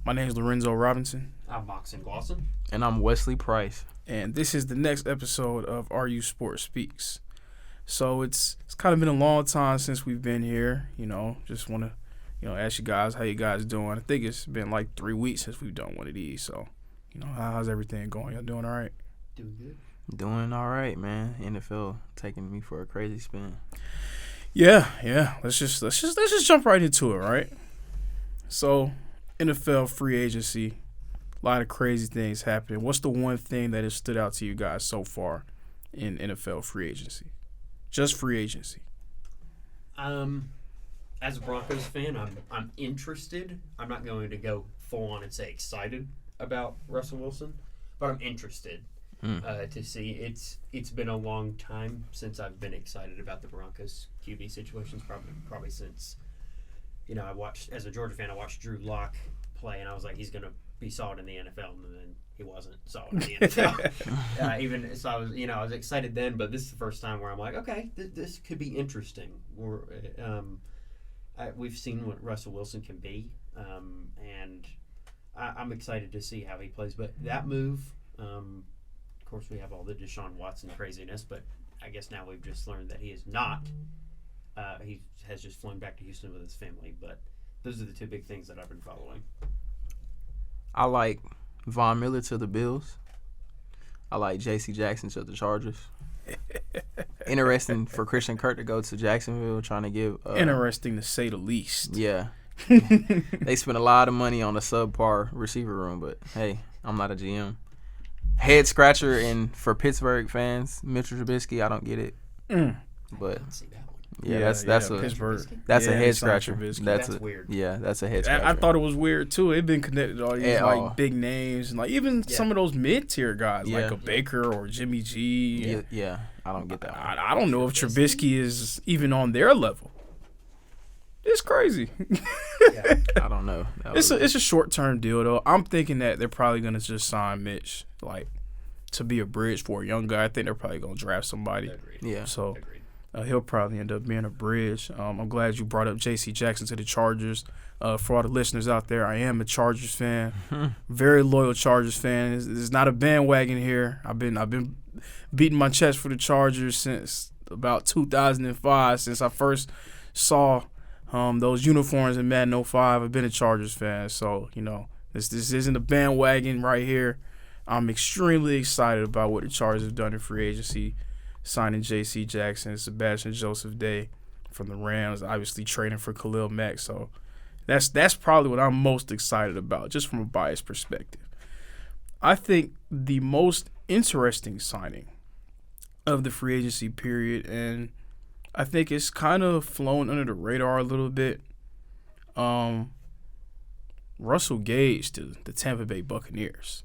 My name is Lorenzo Robinson. I'm Moxon Glosson. And I'm Wesley Price. And this is the next episode of RU Sports Speaks. So it's kind of been a long time since we've been here. Just want to, ask you guys how you guys doing. I think it's been like 3 weeks since we've done one of these. So, how's everything going? Y'all doing all right? Doing good. Doing all right, man. NFL taking me for a crazy spin. Yeah. Let's just jump right into it, right? So, NFL free agency, a lot of crazy things happening. What's the one thing that has stood out to you guys so far in NFL free agency? Just free agency. As a Broncos fan, I'm interested. I'm not going to go full on and say excited about Russell Wilson, but I'm interested to see. It's been a long time since I've been excited about the Broncos QB situations. Probably since I watched, as a Georgia fan, I watched Drew Lock play, and I was like, he's going to be solid in the NFL, and then he wasn't solid in the NFL. So I was excited then, but this is the first time where I'm like, okay, this could be interesting. We've seen what Russell Wilson can be, and I'm excited to see how he plays. But that move, of course, we have all the Deshaun Watson craziness, but I guess now we've just learned that he is not. He has just flown back to Houston with his family, but those are the two big things that I've been following. I like Von Miller to the Bills. I like J.C. Jackson to the Chargers. Interesting for Christian Kirk to go to Jacksonville, trying to give... interesting to say the least. Yeah. They spent a lot of money on a subpar receiver room, but hey, I'm not a GM. Head scratcher for Pittsburgh fans, Mitchell Trubisky, I don't get it. But... See that one. Yeah, that's a Pittsburgh. That's a head scratcher. That's weird. Yeah, that's a head scratcher. I thought it was weird too. It'd been connected to all these big names and even some of those mid tier guys like a Baker or Jimmy G. Yeah, I don't get that one. I don't know if Trubisky is even on their level. It's crazy. I don't know. It's a short term deal though. I'm thinking that they're probably gonna just sign Mitch to be a bridge for a young guy. I think they're probably gonna draft somebody. Agreed. Yeah. So. Agreed. He'll probably end up being a bridge. I'm glad you brought up J.C. Jackson to the Chargers. For all the listeners out there, I am a Chargers fan, very loyal Chargers fan. It's not a bandwagon here. I've been beating my chest for the Chargers since about 2005, since I first saw those uniforms in Madden 05. I've been a Chargers fan, so this isn't a bandwagon right here. I'm extremely excited about what the Chargers have done in free agency. Signing J.C. Jackson, Sebastian Joseph Day from the Rams, obviously trading for Khalil Mack. So that's probably what I'm most excited about, just from a biased perspective. I think the most interesting signing of the free agency period, and I think it's kind of flown under the radar a little bit, Russell Gage to the Tampa Bay Buccaneers.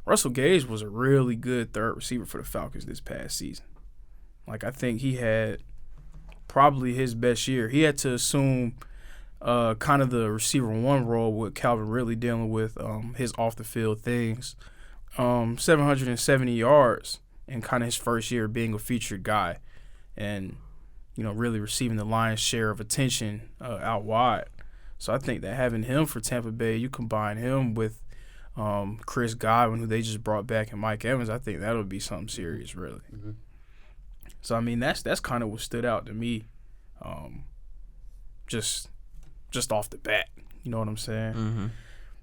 Russell Gage was a really good third receiver for the Falcons this past season. I think he had probably his best year. He had to assume kind of the receiver one role with Calvin Ridley dealing with his off-the-field things. 770 yards in kind of his first year being a featured guy and, really receiving the lion's share of attention out wide. So I think that having him for Tampa Bay, you combine him with Chris Godwin, who they just brought back, and Mike Evans, I think that'll be something serious, really. Mm-hmm. So, that's kind of what stood out to me just off the bat. You know what I'm saying? Mm-hmm.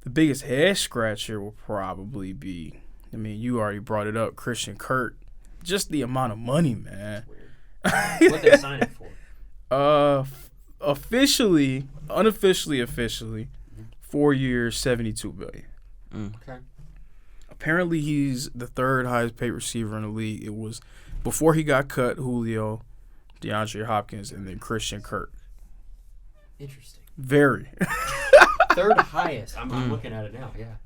The biggest head scratcher will probably be, you already brought it up, Christian Kirk. Just the amount of money, man. That's weird. What they sign it for? Unofficially, 4 years, $72 billion. Okay. Apparently, he's the third highest paid receiver in the league. It was before he got cut, Julio, DeAndre Hopkins, and then Christian Kirk. Interesting. Very. Third highest. I'm looking at it now. Yeah,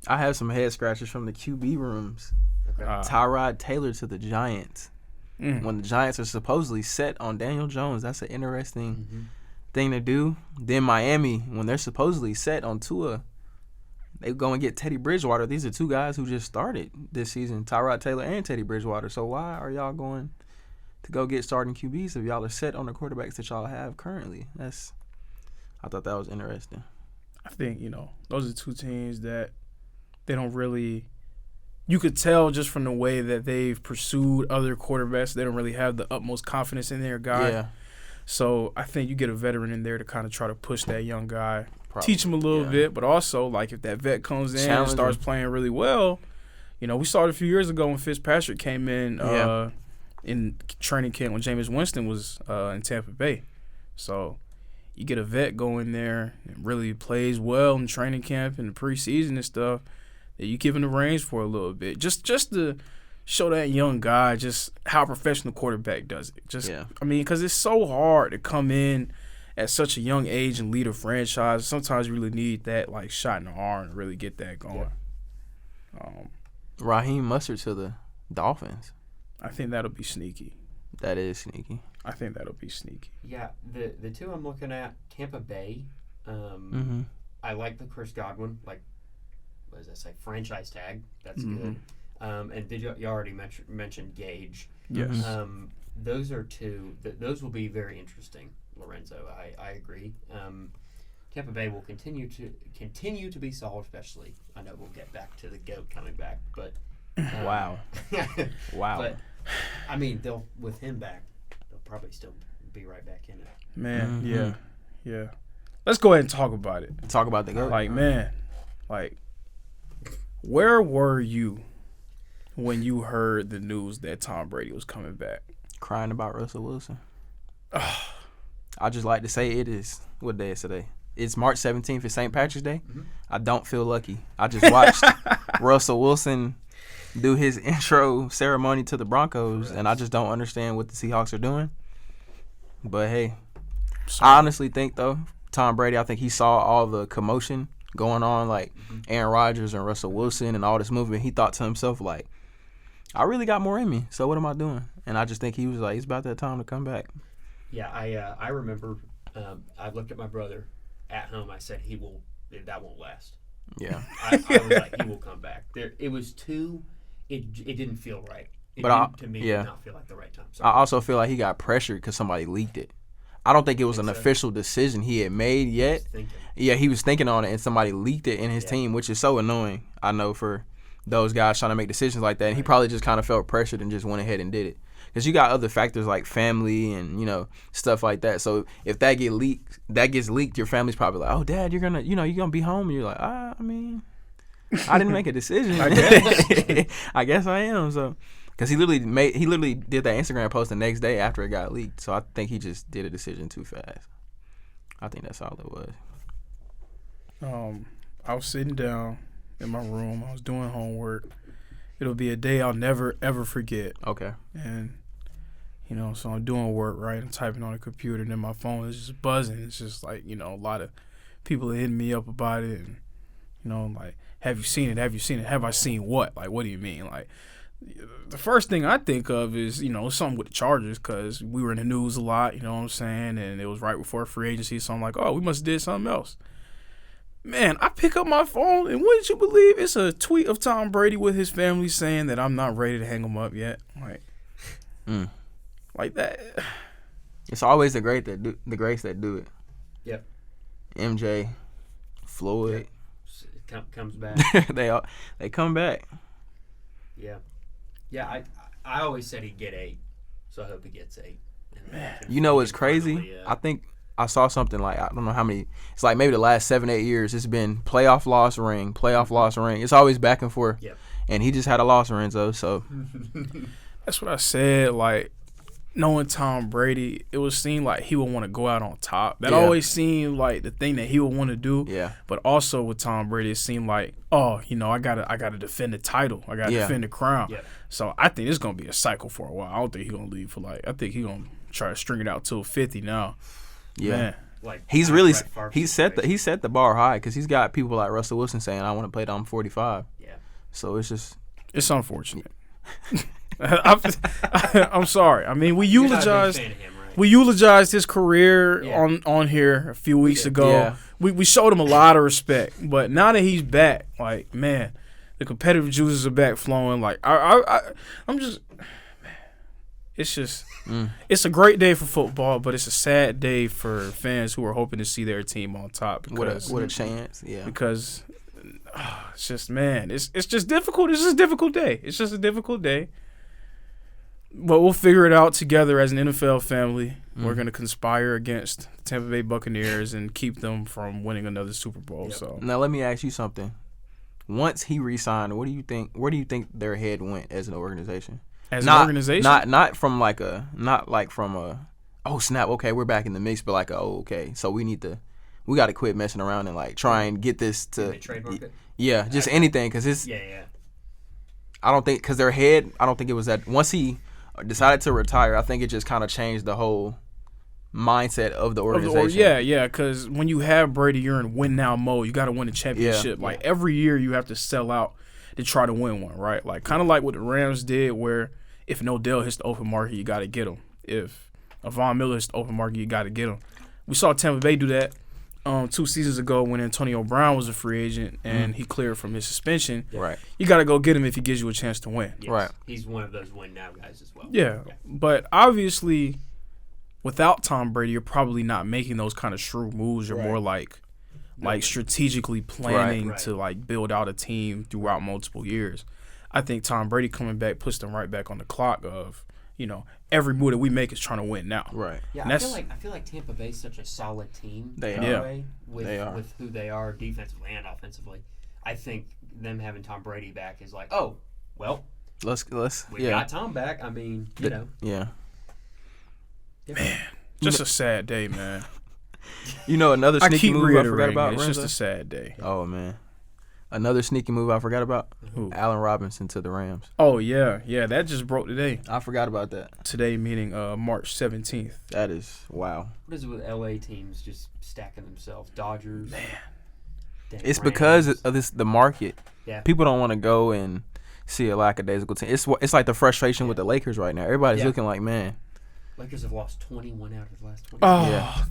I have some head scratches from the QB rooms. Okay. Tyrod Taylor to the Giants. When the Giants are supposedly set on Daniel Jones, that's an interesting thing to do. Then Miami, when they're supposedly set on Tua, they go and get Teddy Bridgewater. These are two guys who just started this season, Tyrod Taylor and Teddy Bridgewater. So why are y'all going to go get starting QBs if y'all are set on the quarterbacks that y'all have currently? I thought that was interesting. I think, those are two teams that they don't really – you could tell just from the way that they've pursued other quarterbacks, they don't really have the utmost confidence in their guy. Yeah. So I think you get a veteran in there to kind of try to push that young guy, Probably. teach him a little bit, but also, like, if that vet comes in and starts playing really well, we saw it a few years ago when Fitzpatrick came in training camp when Jameis Winston was in Tampa Bay. So you get a vet go in there and really plays well in training camp and the preseason and stuff, that you give him the reins for a little bit. Just to show that young guy just how a professional quarterback does it. Because it's so hard to come in at such a young age and lead a franchise. Sometimes you really need that like shot in the arm to really get that going. Yeah. Raheem Mostert to the Dolphins. I think that'll be sneaky. That is sneaky. I think that'll be sneaky. Yeah, the two I'm looking at, Tampa Bay. I like the Chris Godwin, like, what does that say? Franchise tag. That's good. And did you already mentioned Gage? Yes. Those are two. Those will be very interesting, Lorenzo. I agree. Tampa Bay will continue to be solid, especially. I know we'll get back to the GOAT coming back, but wow. But I mean, with him back, they'll probably still be right back in it. Man, yeah. Let's go ahead and talk about it. Talk about the GOAT. Like, man, where were you when you heard the news that Tom Brady was coming back? Crying about Russell Wilson. I just like to say it is. What day is today? It's March 17th. It's St. Patrick's Day. I don't feel lucky. I just watched Russell Wilson do his intro ceremony to the Broncos, and I just don't understand what the Seahawks are doing. But, hey, I honestly think, though, Tom Brady, I think he saw all the commotion going on, like Aaron Rodgers and Russell Wilson and all this movement. He thought to himself, like, I really got more in me, so what am I doing? And I just think he was like, it's about that time to come back. Yeah, I remember I looked at my brother at home. I said, that won't last. Yeah. I was like, he will come back. It was too, it didn't feel right. It did not feel like the right time. Sorry. I also feel like he got pressured because somebody leaked it. I don't think it was an official decision he had made yet. He was thinking on it, and somebody leaked it in his team, which is so annoying, I know, for those guys trying to make decisions like that. And he probably just kind of felt pressured and just went ahead and did it. Because you got other factors like family and, stuff like that. So if that gets leaked, your family's probably like, oh, Dad, you're going to be home. And you're like, I didn't make a decision. I guess I am. So, because he literally did that Instagram post the next day after it got leaked. So I think he just did a decision too fast. I think that's all it was. I was sitting down in my room. I was doing homework. It'll be a day I'll never, ever forget. Okay. And, so I'm doing work, right? I'm typing on the computer, and then my phone is just buzzing. It's just like, a lot of people are hitting me up about it. And, like, have you seen it? Have you seen it? Have I seen what? Like, what do you mean? Like, the first thing I think of is, something with the Chargers, because we were in the news a lot, you know what I'm saying? And it was right before free agency, so I'm like, oh, we must have did something else. Man, I pick up my phone, and wouldn't you believe it's a tweet of Tom Brady with his family saying that I'm not ready to hang him up yet. Like that. It's always the greats that do it. Yep. MJ, Floyd. It comes back. they come back. Yeah. Yeah, I always said he'd get 8, so I hope he gets 8. Man. You know what's crazy? Finally, I think I saw something like, I don't know how many, it's like maybe the last 7-8 years, it's been playoff loss ring. It's always back and forth. Yep. And he just had a loss, Lorenzo, so. That's what I said. Like, knowing Tom Brady, it would seem like he would want to go out on top. That always seemed like the thing that he would want to do. Yeah. But also with Tom Brady, it seemed like, I gotta defend the title. I gotta defend the crown. Yep. So I think it's gonna be a cycle for a while. I don't think he's gonna leave for I think he's gonna try to string it out till 50 now. Yeah. Man. Like he's set the bar high, because he's got people like Russell Wilson saying, I want to play till I'm 45. Yeah. So it's unfortunate. I'm sorry. I mean, we eulogized his career on here a few weeks ago. Yeah. We showed him a lot of respect, but now that he's back, like, man, the competitive juices are back flowing. Like I'm just, man, It's just it's a great day for football, but it's a sad day for fans who are hoping to see their team on top. Because, what a chance, yeah. Because it's just, man, it's just difficult. It's just a difficult day. It's just a difficult day. But we'll figure it out together as an NFL family. We're going to conspire against the Tampa Bay Buccaneers and keep them from winning another Super Bowl. Yep. So Now let me ask you something. Once he re-signed, where do you think their head went as an organization? As an organization? Not from like a oh snap, okay, we're back in the mix, but like okay, so we got to quit messing around and like try and get this to In the trade market? Yeah, just anything, because it's Yeah. I don't think, because their head, I don't think it was that. Once he decided to retire, I think it just kind of changed the whole mindset of the organization. Yeah, because when you have Brady, you're in win now mode. You got to win a championship. Yeah. Like every year, you have to sell out to try to win one, right? Like kind of like what the Rams did, where if an Odell hits the open market, you got to get him. If a Von Miller hits the open market, you got to get him. We saw Tampa Bay do that 2 seasons ago when Antonio Brown was a free agent and he cleared from his suspension. Yeah. Right. You got to go get him if he gives you a chance to win. Yes. Right. He's one of those win now guys as well. Yeah, but obviously, without Tom Brady, you're probably not making those kind of shrewd moves. You're more like strategically planning to like build out a team throughout multiple years. I think Tom Brady coming back puts them right back on the clock of, every move that we make is trying to win now. Right. Yeah, And I feel like Tampa Bay's such a solid team. They in are. a way, with who they are defensively and offensively. I think them having Tom Brady back is like, oh, well, Let's we got Tom back. I mean, Yeah. Man, just a sad day, man. Another I sneaky keep move I forgot reiterating about, it. It's Renzo? just a sad day. Oh man. Another sneaky move I forgot about. Who? Allen Robinson to the Rams. Oh, yeah, that just broke today. I forgot about that. Today meaning March 17th. That is wow. what is it with LA teams just stacking themselves? Dodgers. Man. It's because of the market. Yeah. People don't want to go and see a lackadaisical team. It's like the frustration with the Lakers right now. Everybody's looking like, man. Lakers have lost 21 out of the last 20. Oh,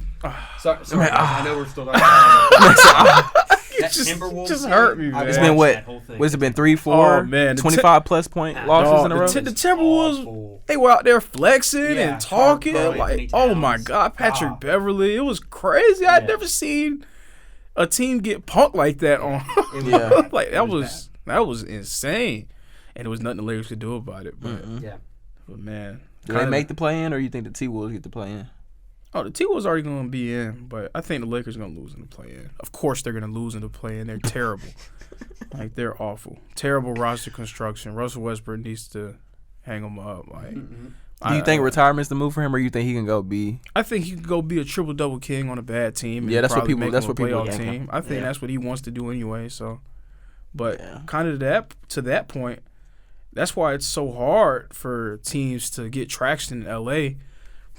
Sorry, guys, I know we're still talking about that Timberwolves just game, hurt me, I man. It's been watched that whole thing. What's it been? 3, 4, Oh, man. 25 plus point losses in a row. The Timberwolves, Awful. they were out there flexing Yeah, and talking. Carl Like, Anthony oh my Towns. God, Patrick Ah. Beverly. It was crazy. I'd Yeah. never seen a team get punked like that on. Yeah. Like that was insane. And there was nothing the Lakers could do about it. But, but man. Do they make the play in, or you think the T-Wolves get the play in? Oh, the T-Wolves already going to be in, but I think the Lakers are going to lose in the play-in. Of course they're going to lose in the play-in. They're terrible. Like, they're awful. Terrible roster construction. Russell Westbrook needs to hang them up. Like, Do you think retirement's the move for him, or you think he can go be? I think he could go be a triple-double king on a bad team. And Yeah, that's what probably people- make that's him a what people playoff think. team. I think Yeah. that's what he wants to do anyway. So, but Yeah. kind of to that point, that's why it's so hard for teams to get traction in LA,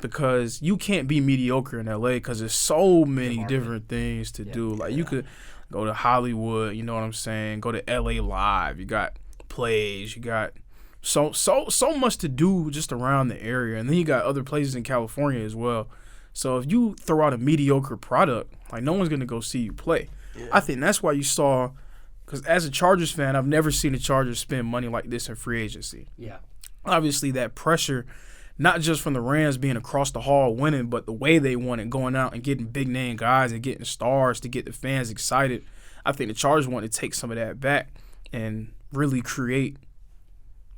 because you can't be mediocre in LA because there's so many different things to do. Like you could go to Hollywood, you know what I'm saying? Go to LA Live. You got plays. You got so much to do just around the area, and then you got other places in California as well. So if you throw out a mediocre product, like no one's gonna go see you play. Yeah. I think that's why you saw. Because as a Chargers fan, I've never seen the Chargers spend money like this in free agency. Yeah. Obviously, that pressure, not just from the Rams being across the hall winning, but the way they won it, going out and getting big-name guys and getting stars to get the fans excited. I think the Chargers want to take some of that back and really create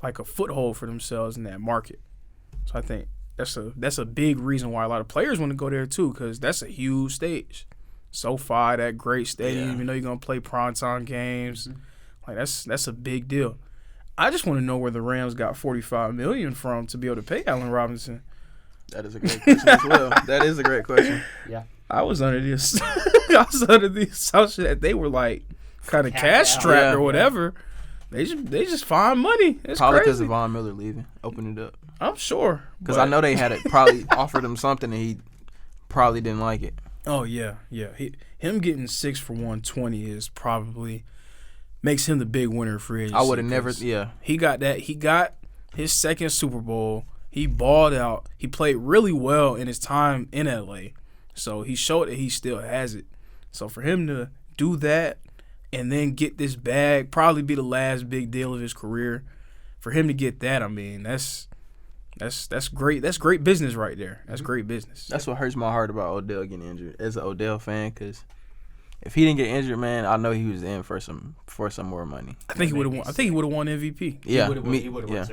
like a foothold for themselves in that market. So I think that's a big reason why a lot of players want to go there too, because that's a huge stage. SoFi, that great stadium, you know you're gonna play primetime games. Like that's a big deal. I just want to know where the Rams got $45 million from to be able to pay Allen Robinson. That is a great question as well. That is a great question. Yeah. I was under the assumption that they were like kind of cash strapped or whatever. They just find money. It's probably because crazy. of Von Miller leaving. Open it up. I'm sure. Because I know they had probably offered him something and he probably didn't like it. Oh yeah. Him getting 6 for 120 is probably makes him the big winner of free agency. I would have never. Yeah. He got that. He got his second Super Bowl. He balled out. He played really well in his time in LA. So he showed that he still has it. So for him to do that and then get this bag, probably be the last big deal of his career. For him to get that, I mean, that's That's great. That's great business right there. That's great business. That's what hurts my heart about Odell getting injured as an Odell fan, because if he didn't get injured, man, I know he was in for some more money. I think he would have won. I think he would have won MVP. Yeah, he would have won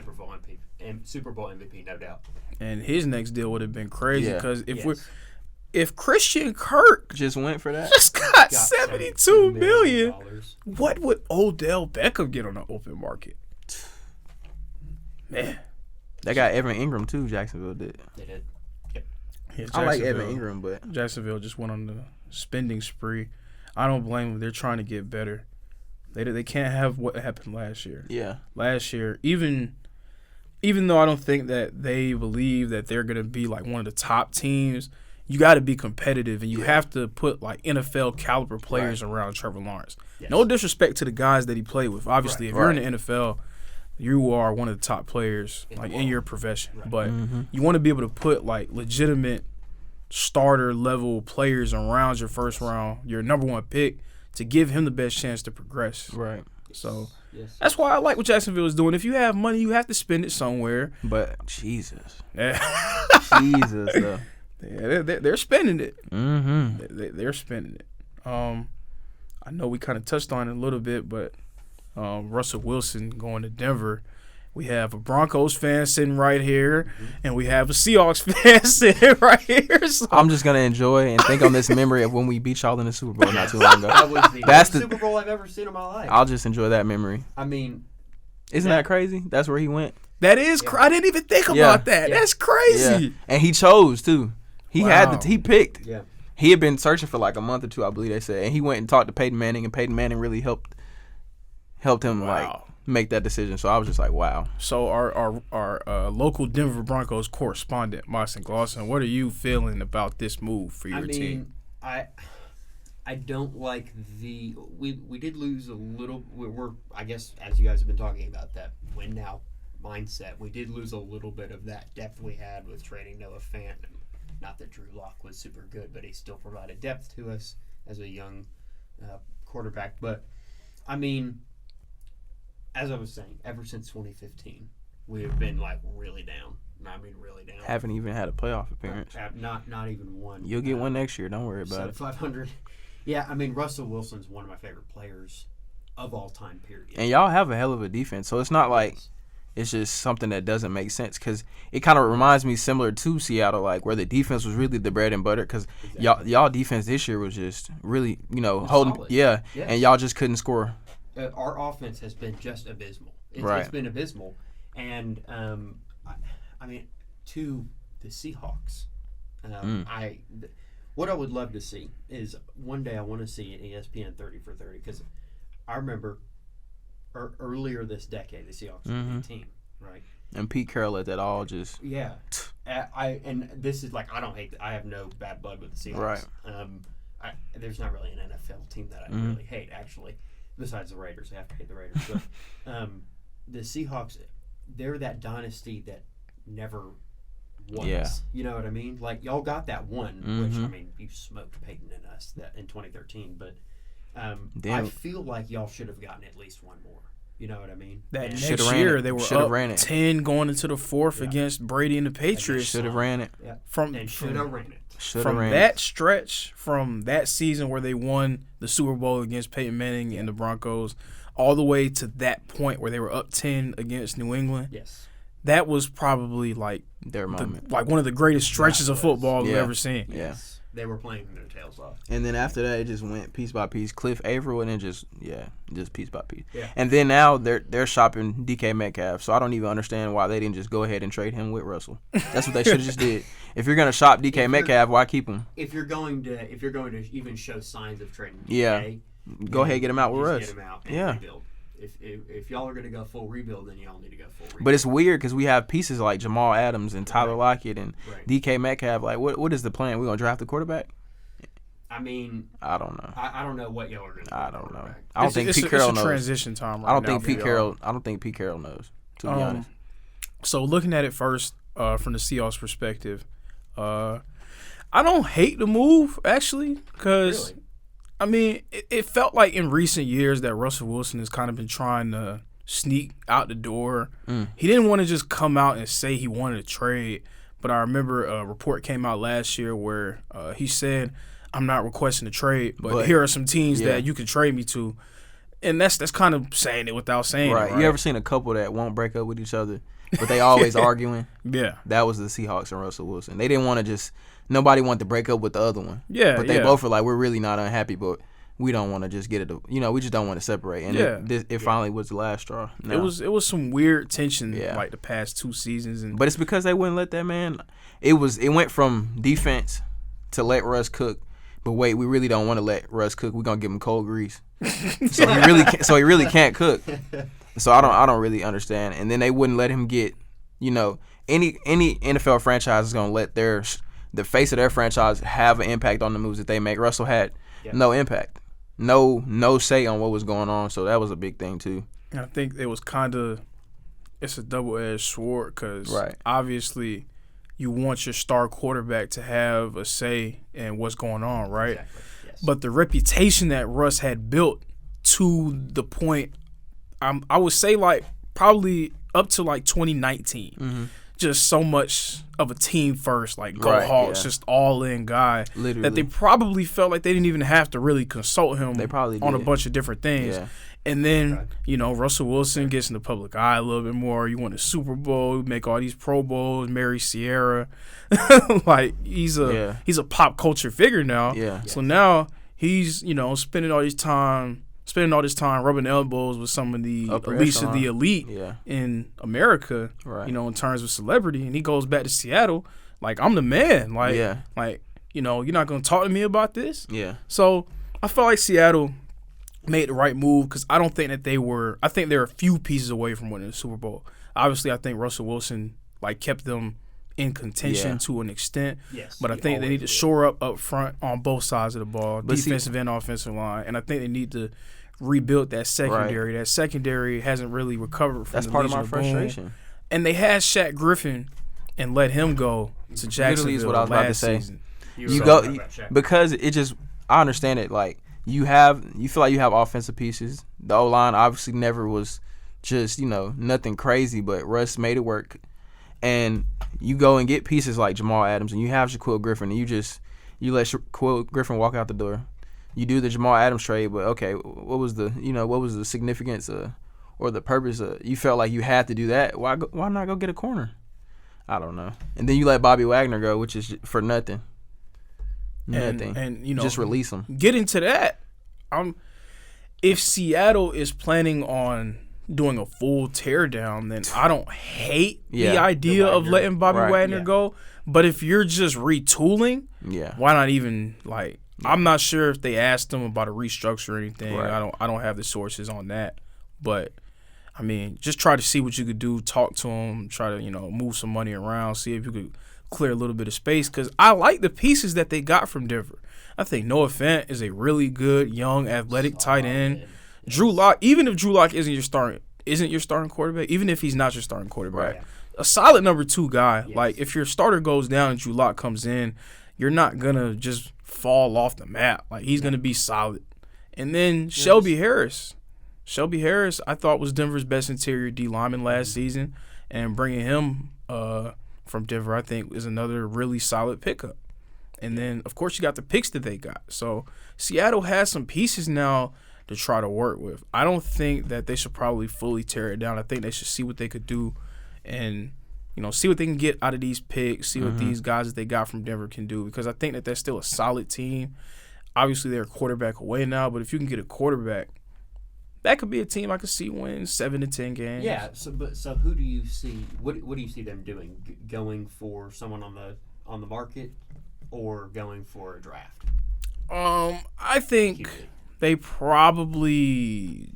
Super Bowl MVP, no doubt. And his next deal would have been crazy because Yes. if Christian Kirk just went for that. just got $72 million, $72 what would Odell Beckham get on the open market? Man, They got Evan Ingram too. Jacksonville did. They did. Yep. yeah, I like Evan Jacksonville- Ingram, but Jacksonville just went on the spending spree. I don't blame them. They're trying to get better. They can't have what happened last year. yeah, Last year, even though I don't think that they believe that they're gonna be like one of the top teams, you got to be competitive and you have to put like NFL caliber players around Trevor Lawrence. Yes. No disrespect to the guys that he played with. Obviously, if you're in the NFL, you are one of the top players like in your profession. Right. But you want to be able to put like legitimate starter level players around your first round, your number one pick, to give him the best chance to progress. right. So Yes. that's why I like what Jacksonville is doing. If you have money, you have to spend it somewhere. But Jesus, Yeah, Jesus, though. they're spending it. Mm-hmm. They're spending it. I know we kind of touched on it a little bit, but Russell Wilson going to Denver. We have a Broncos fan sitting right here, and we have a Seahawks fan sitting right here. So I'm just gonna enjoy and think on this memory of when we beat y'all in the Super Bowl not too long ago. That was the That's best the- Super Bowl I've ever seen in my life. I'll just enjoy that memory. I mean, Isn't that crazy? That's where he went. that is, I didn't even think about that. Yeah. That's crazy. Yeah, and he chose too. He Wow. he picked. yeah. He had been searching for like a month or two, I believe they said, and he went and talked to Peyton Manning, and Peyton Manning really helped him like make that decision. So I was just like, wow. So our local Denver Broncos correspondent, Moxon Glosson, what are you feeling about this move for your team? I don't like we did lose a little. We're I guess as you guys have been talking about that win now mindset, we did lose a little bit of that depth we had with trading Noah Fant. Not that Drew Lock was super good, but he still provided depth to us as a young quarterback. But I mean, as I was saying, ever since 2015, we have been like really down. I mean, really down. Haven't even had a playoff appearance. Not even one. You'll get one next year. Don't worry about it. 500. Yeah, I mean, Russell Wilson's one of my favorite players of all time, period. And y'all have a hell of a defense, so it's not like it's just something that doesn't make sense, because it kind of reminds me similar to Seattle, like where the defense was really the bread and butter, because y'all defense this year was just really, holding, solid. yeah, Yes. and y'all just couldn't score. Our offense has been just abysmal. It's been abysmal. And, I mean, to the Seahawks, what I would love to see is one day I want to see an ESPN 30 for 30, because I remember earlier this decade the Seahawks were a team, right? And Pete Carroll at that all just and this is like I have no bad blood with the Seahawks. Right. There's not really an NFL team that I really hate, actually, besides the Raiders. I have to hate the Raiders. But the Seahawks, they're that dynasty that never won. Yeah. You know what I mean? Like, y'all got that one, which, I mean, you smoked Peyton and us that in 2013. But I feel like y'all should have gotten at least one more. You know what I mean? That And- next year they were up ran it. 10 going into the fourth against Brady and the Patriots. Should have ran it. Yeah. From should have ran it. from that stretch, from that season where they won the Super Bowl against Peyton Manning and the Broncos, all the way to that point where they were up 10 against New England. Yes. That was probably like Their moment. like one of the greatest stretches of football we've Yeah. ever seen. Yeah. They were playing their tails off. And then after that, it just went piece by piece. Cliff Averill, and then just piece by piece. Yeah. And then now they're shopping DK Metcalf, so I don't even understand why they didn't just go ahead and trade him with Russell. That's what they should have just did. If you're gonna shop DK Metcalf, why keep him? If you're going to even show signs of trading Yeah. DK, Go ahead and get him out with just Russ. Get him out and Yeah. rebuild. If y'all are going to go full rebuild, then y'all need to go full rebuild. But it's weird because we have pieces like Jamal Adams and Tyler Lockett and Right. DK Metcalf. Like, what is the plan? We gonna draft the quarterback? I mean, I don't know. I don't know what y'all are going to do. I don't know. quarterback. I don't think Pete Carroll it's a knows. transition time right I don't now think for Pete y'all. Carroll. I don't think Pete Carroll knows. To be honest. So looking at it first from the Seahawks perspective, I don't hate the move actually, because Really? I mean it felt like in recent years that Russell Wilson has kind of been trying to sneak out the door. He didn't want to just come out and say he wanted to trade. But I remember a report came out last year where he said, I'm not requesting a trade, but here are some teams that you can trade me to. And that's kind of saying it without saying it. Right. You ever seen a couple that won't break up with each other, but they always arguing? Yeah. That was the Seahawks and Russell Wilson. They didn't want to just – nobody wanted to break up with the other one. Yeah, but they both were like, we're really not unhappy, but we don't want to just get it – we just don't want to separate. And it finally was the last straw. No. It was some weird tension like the past 2 seasons. But it's because they wouldn't let that man – it went from defense to let Russ cook. But wait, we really don't want to let Russ cook. We're gonna give him cold grease, so he really can't cook. So I don't really understand. And then they wouldn't let him get, any NFL franchise is gonna let the face of their franchise have an impact on the moves that they make. Russell had no impact, no say on what was going on. So that was a big thing too. I think it was it's a double-edged sword because obviously you want your star quarterback to have a say in what's going on, right? Exactly. Yes. But the reputation that Russ had built to the point, I would say like probably up to like 2019, just so much of a team first, like go Hawks, just all in guy, literally, that they probably felt like they didn't even have to really consult him on a bunch of different things. Yeah. And then, Russell Wilson gets in the public eye a little bit more. You win a Super Bowl, you make all these Pro Bowls, marry Sierra. Like, he's a pop culture figure now. Yeah. So now he's, spending all this time rubbing elbows with some of the elites of the elite in America, in terms of celebrity. And he goes back to Seattle like, I'm the man. Like, you're not going to talk to me about this? Yeah. So I felt like Seattle made the right move because I don't think that I think they're a few pieces away from winning the Super Bowl. Obviously, I think Russell Wilson kept them in contention to an extent. Yes, but I think they need to shore up front on both sides of the ball, defensive and offensive line. And I think they need to rebuild that secondary. That secondary hasn't really recovered from the part of my Legion of frustration. Boom. And they had Shaq Griffin and let him go to Jacksonville is what I was about to say. Season. Because it just – I understand it. Like, you feel like you have offensive pieces. The O-line obviously never was just, nothing crazy, but Russ made it work. And you go and get pieces like Jamal Adams, and you have Shaquille Griffin, and you let Shaquille Griffin walk out the door. You do the Jamal Adams trade, but okay, what was the significance or the purpose of, you felt like you had to do that? Why not go get a corner? I don't know. And then you let Bobby Wagner go, which is for nothing. Nothing. And just release him. Getting to that, if Seattle is planning on doing a full teardown, then I don't hate the idea of letting Bobby Wagner go. But if you're just retooling, why not even I'm not sure if they asked them about a restructure or anything. Right. I don't have the sources on that. But I mean, just try to see what you could do, talk to them, try to, move some money around, see if you could clear a little bit of space, because I like the pieces that they got from Denver. I think Noah Fant is a really good, young, athletic tight end. Drew Lock, even if Drew Lock isn't your starting quarterback, even if he's not your starting quarterback, a solid number 2 guy. Yes. Like, if your starter goes down and Drew Lock comes in, you're not going to just fall off the map. Like, he's going to be solid. And then Shelby Harris. Shelby Harris, I thought, was Denver's best interior D lineman last season, and bringing him from Denver, I think, is another really solid pickup. And then, of course, you got the picks that they got. So Seattle has some pieces now to try to work with. I don't think that they should probably fully tear it down. I think they should see what they could do and, see what they can get out of these picks, see what these guys that they got from Denver can do, because I think that they're still a solid team. Obviously, they're a quarterback away now, but if you can get a quarterback, that could be a team I could see win 7 to 10 games. Yeah. So who do you see? What do you see them doing? Going for someone on the market, or going for a draft? I think they probably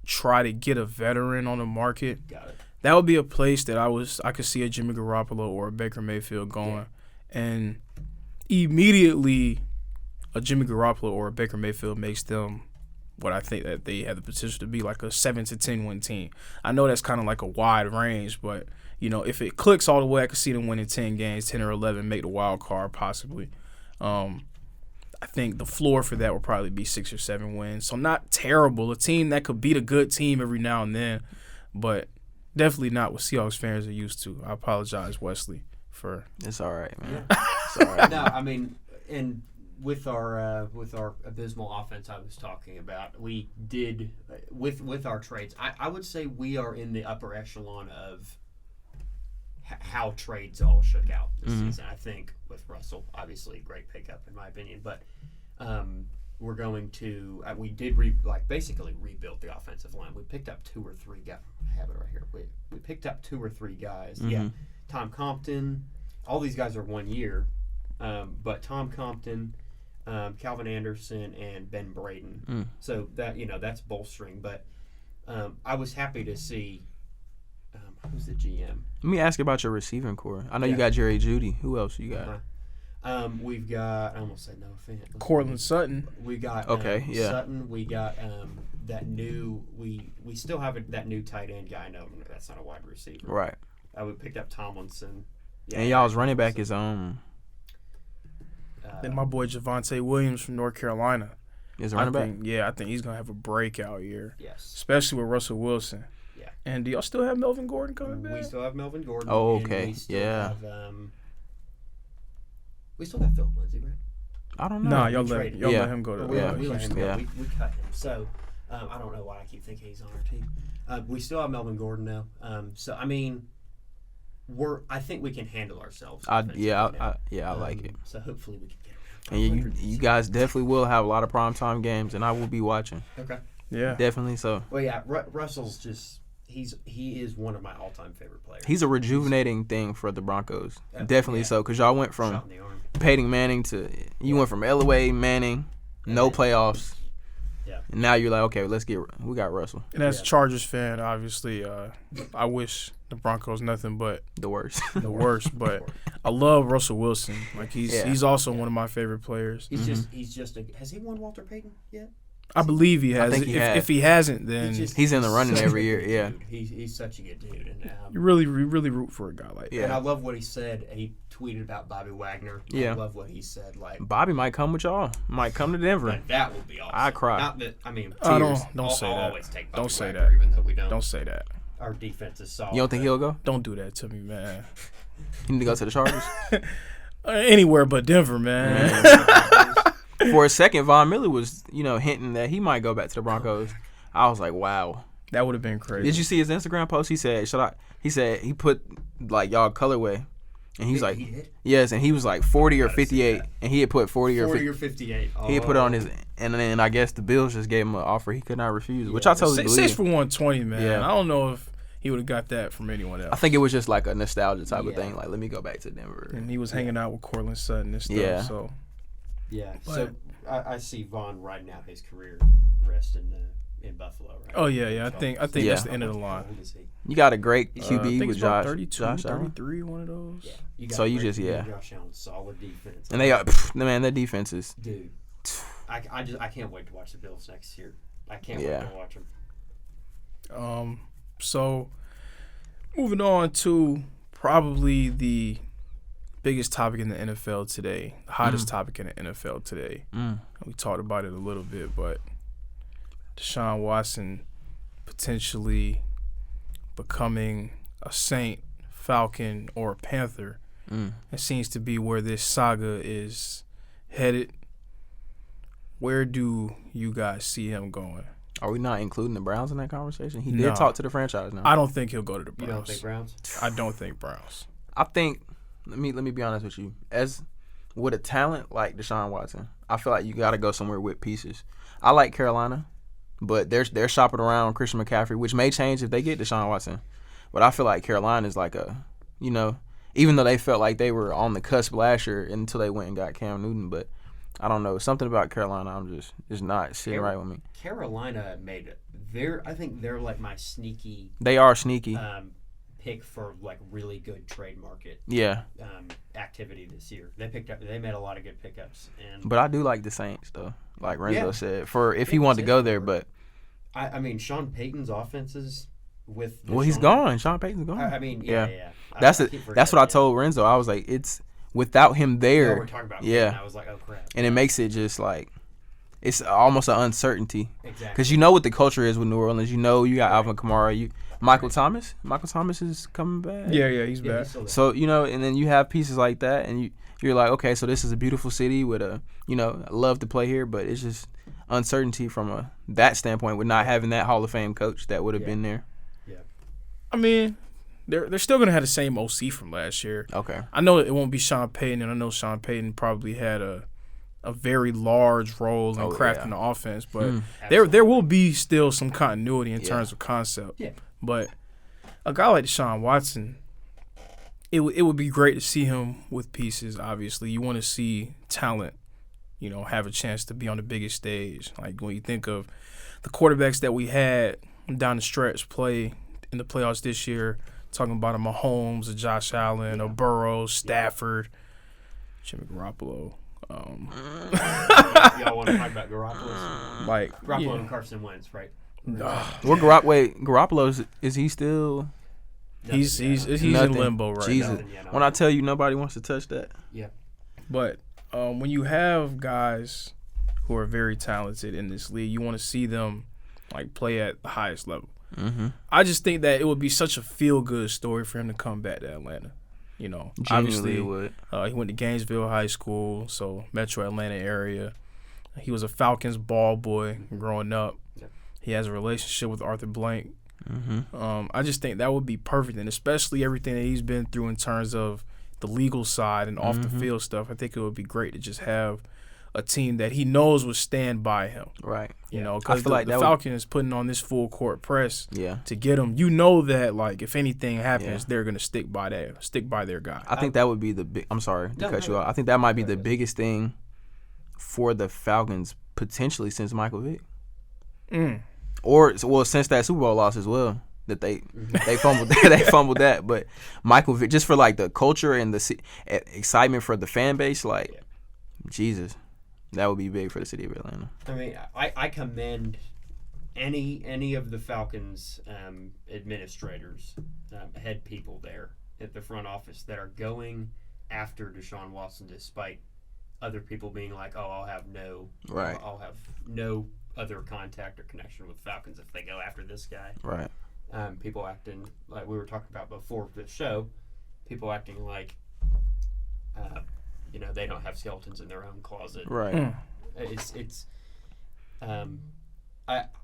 try to get a veteran on the market. Got it. That would be a place that I could see a Jimmy Garoppolo or a Baker Mayfield going, and immediately a Jimmy Garoppolo or a Baker Mayfield makes them what I think that they have the potential to be, like a 7 to 10 win team. I know that's kind of like a wide range, but if it clicks all the way, I could see them winning 10 games, 10 or 11, make the wild card possibly. I think the floor for that will probably be 6 or 7 wins. So not terrible. A team that could beat a good team every now and then, but definitely not what Seahawks fans are used to. I apologize, Wesley, for. It's all right, man. Yeah. It's all right. No, I mean, and with our abysmal offense I was talking about, we did with our trades. I would say we are in the upper echelon of how trades all shook out this season. I think with Russell, obviously a great pickup in my opinion, but we're going to we did basically rebuild the offensive line. We picked up 2 or 3 guys. I have it right here. We picked up 2 or 3 guys. Yeah, Tom Compton. All these guys are 1 year, but Tom Compton, Calvin Anderson, and Ben Braden. So that that's bolstering. But I was happy to see. Who's the GM? Let me ask you about your receiving core. I know you got Jerry Jeudy. Who else you got? We've got. I almost said Noah Fant. Cortland Sutton. We got Sutton. We got that new. We still have that new tight end guy. No, that's not a wide receiver. Right. We picked up Tomlinson. Yeah, and y'all's running back is Then my boy Javonte Williams from North Carolina. Is running back? I think he's gonna have a breakout year. Yes. Especially with Russell Wilson. Yeah. And do y'all still have Melvin Gordon coming back? We still have Melvin Gordon. Oh, okay. And we still have, we still got Philip Lindsay, right? I don't know. Nah, y'all let him go to we let him Houston. go. We cut him. So I don't know why I keep thinking he's on our team. We still have Melvin Gordon now. So I mean, I think we can handle ourselves. I like it. So hopefully we can get around. And you guys definitely will have a lot of primetime games, and I will be watching. Okay. Yeah. Definitely so. Well, yeah, Russell's just he is one of my all-time favorite players. He's a rejuvenating thing for the Broncos. Definitely so, because y'all went from Peyton Manning to went from Elway, Manning, no playoffs. Yeah. And now you're like, okay, we got Russell. And as a Chargers fan, obviously, I wish the Broncos nothing but the worst. But I love Russell Wilson. Like he's also one of my favorite players. He's just has he won Walter Payton yet? I believe he has. I think he has. If he hasn't, then he's in the running every year. Yeah. He's such a good dude, and you really root for a guy like that. Yeah. And I love what he said. He tweeted about Bobby Wagner. Yeah. I love what he said. Like Bobby might come with y'all. Might come to Denver. That would be awesome. I cry. Not that tears. Don't say I'll that. always take Bobby Don't say Wagner, that. even though we don't. Don't say that. Our defense is solid. You don't think he'll go? Don't do that to me, man. You need to go to the Chargers. Anywhere but Denver, man. For a second, Von Miller was, hinting that he might go back to the Broncos. I was like, wow. That would have been crazy. Did you see his Instagram post? He said, He said he put like y'all colorway, and he's like, yes, and he was like 40 or 58, and he had put 40 or 58. Oh. He had put it on his, and then I guess the Bills just gave him an offer he could not refuse, which I totally believe. 6 for 120, man. Yeah. I don't know if he would have got that from anyone else. I think it was just like a nostalgia type of thing. Like, let me go back to Denver. And he was hanging out with Cortland Sutton and stuff. Yeah. So. Yeah. But, so I see Von riding out his career rest in Buffalo, right? Oh yeah. I think that's the end of the line. How old is he? You got a great QB I think with it's about Josh. 32, Josh Allen. 33, one of those. Yeah. So you just Josh Allen, solid defense. And they are man, their defense is. Dude, I can't wait to watch the Bills next year. I can't wait to watch them. So moving on to probably the biggest topic in the NFL today, the hottest topic in the NFL today. We talked about it a little bit, but Deshaun Watson potentially becoming a Saint, Falcon, or a Panther. It seems to be where this saga is headed. Where do you guys see him going? Are we not including the Browns in that conversation? He did talk to the franchise now. I don't think he'll go to the Browns. You don't think Browns? I don't think Browns. I think let me be honest with you. As with a talent like Deshaun Watson, I feel like you got to go somewhere with pieces. I like Carolina, but they're shopping around Christian McCaffrey, which may change if they get Deshaun Watson. But I feel like Carolina is like even though they felt like they were on the cusp last year until they went and got Cam Newton, but I don't know, something about Carolina I'm just not sitting right with me. Carolina I think they're like my sneaky. They are sneaky. Pick for like really good trade market. Yeah. Activity this year. They made a lot of good pickups. But I do like the Saints though, like Renzo said, for if he wanted to go there. But I mean, Sean Payton's offenses with. He's gone. Sean Payton's gone. I mean, yeah. That's what I told Renzo. I was like, without him there, we're talking about yeah, him, and I was like, oh crap. and it makes it just like it's almost an uncertainty. Exactly. Because you know what the culture is with New Orleans. You know you got Alvin Kamara, Michael Thomas. Michael Thomas is coming back. Yeah, he's back. So and then you have pieces like that, and you're like, okay, so this is a beautiful city with I love to play here, but it's just uncertainty from that standpoint with not having that Hall of Fame coach that would have been there. Yeah. I mean, they're still gonna have the same OC from last year. Okay. I know it won't be Sean Payton, and I know Sean Payton probably had a very large role in crafting the offense, but there will be still some continuity in terms of concept. Yeah. But a guy like Deshaun Watson, it would be great to see him with pieces. Obviously, you want to see talent, have a chance to be on the biggest stage. Like when you think of the quarterbacks that we had down the stretch play in the playoffs this year, talking about a Mahomes, a Josh Allen, a Burrow, Stafford, Jimmy Garoppolo. Y'all want to talk about Garoppolo? Garoppolo and Carson Wentz, right? Garoppolo is he still? He's in limbo right Jesus. now. When I tell you nobody wants to touch that. Yeah. But when you have guys who are very talented in this league, you want to see them play at the highest level. Mm-hmm. I just think that it would be such a feel-good story for him to come back to Atlanta. Obviously, it would. He went to Gainesville High School, so Metro Atlanta area. He was a Falcons ball boy growing up. Yeah. He has a relationship with Arthur Blank. Mm-hmm. I just think that would be perfect, and especially everything that he's been through in terms of the legal side and off the field stuff. I think it would be great to just have a team that he knows would stand by him. Right. Because the Falcons putting on this full court press to get him. That if anything happens, they're gonna stick by their guy. I think that would be the big. I'm sorry to cut you off. I think that might be the biggest thing for the Falcons potentially since Michael Vick. Since that Super Bowl loss as well, that they fumbled they fumbled that. But Michael Vick, just for the culture and the excitement for the fan base, Jesus, that would be big for the city of Atlanta. I mean, I commend any of the Falcons administrators, head people there at the front office that are going after Deshaun Watson, despite other people being like, "Oh, I'll have no other contact or connection with Falcons if they go after this guy." Right. People acting like we were talking about before the show. People acting like, they don't have skeletons in their own closet. Right.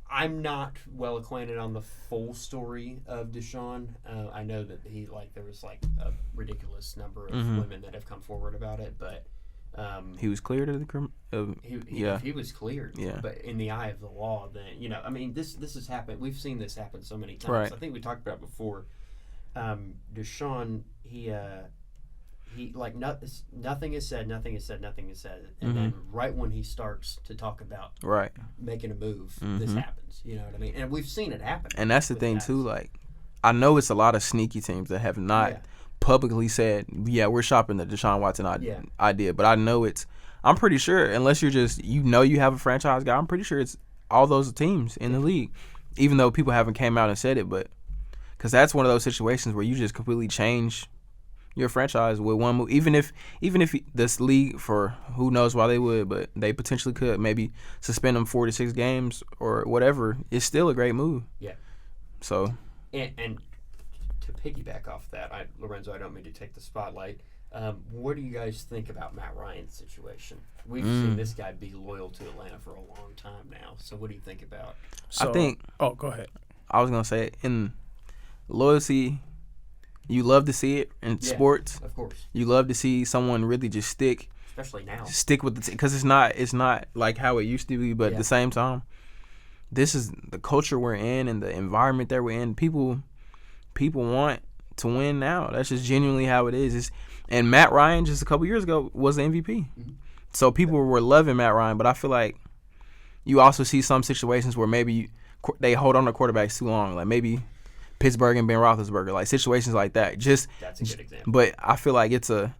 I'm not well acquainted on the full story of Deshaun. I know that there was a ridiculous number of women that have come forward about it, but he was cleared of the he was cleared. Yeah. But in the eye of the law, then this has happened. We've seen this happen so many times. Right. I think we talked about it before. Deshaun, nothing is said, and then right when he starts to talk about making a move, this happens. You know what I mean? And we've seen it happen. And that's the thing too. I know it's a lot of sneaky teams that have not publicly said, we're shopping the Deshaun Watson idea. But I know I'm pretty sure, unless you're just, you have a franchise guy, I'm pretty sure it's all those teams in the league, even though people haven't came out and said it. But because that's one of those situations where you just completely change your franchise with one move. Even if this league, for who knows why they would, but they potentially could maybe suspend them 4 to 6 games or whatever, it's still a great move. Yeah. So. And to piggyback off that, Lorenzo, I don't mean to take the spotlight. What do you guys think about Matt Ryan's situation? We've seen this guy be loyal to Atlanta for a long time now. So what do you think about? I think. Oh, go ahead. I was gonna say, in loyalty, you love to see it in sports. Of course. You love to see someone really just stick. Especially now. Stick with the team, because it's not like how it used to be. But at the same time, this is the culture we're in and the environment that we're in. People want to win now. That's just genuinely how it is. And Matt Ryan, just a couple years ago, was the MVP. Mm-hmm. So people were loving Matt Ryan. But I feel like you also see some situations where maybe they hold on to quarterbacks too long. Like maybe Pittsburgh and Ben Roethlisberger, like situations like that. That's a good example. But I feel like it's a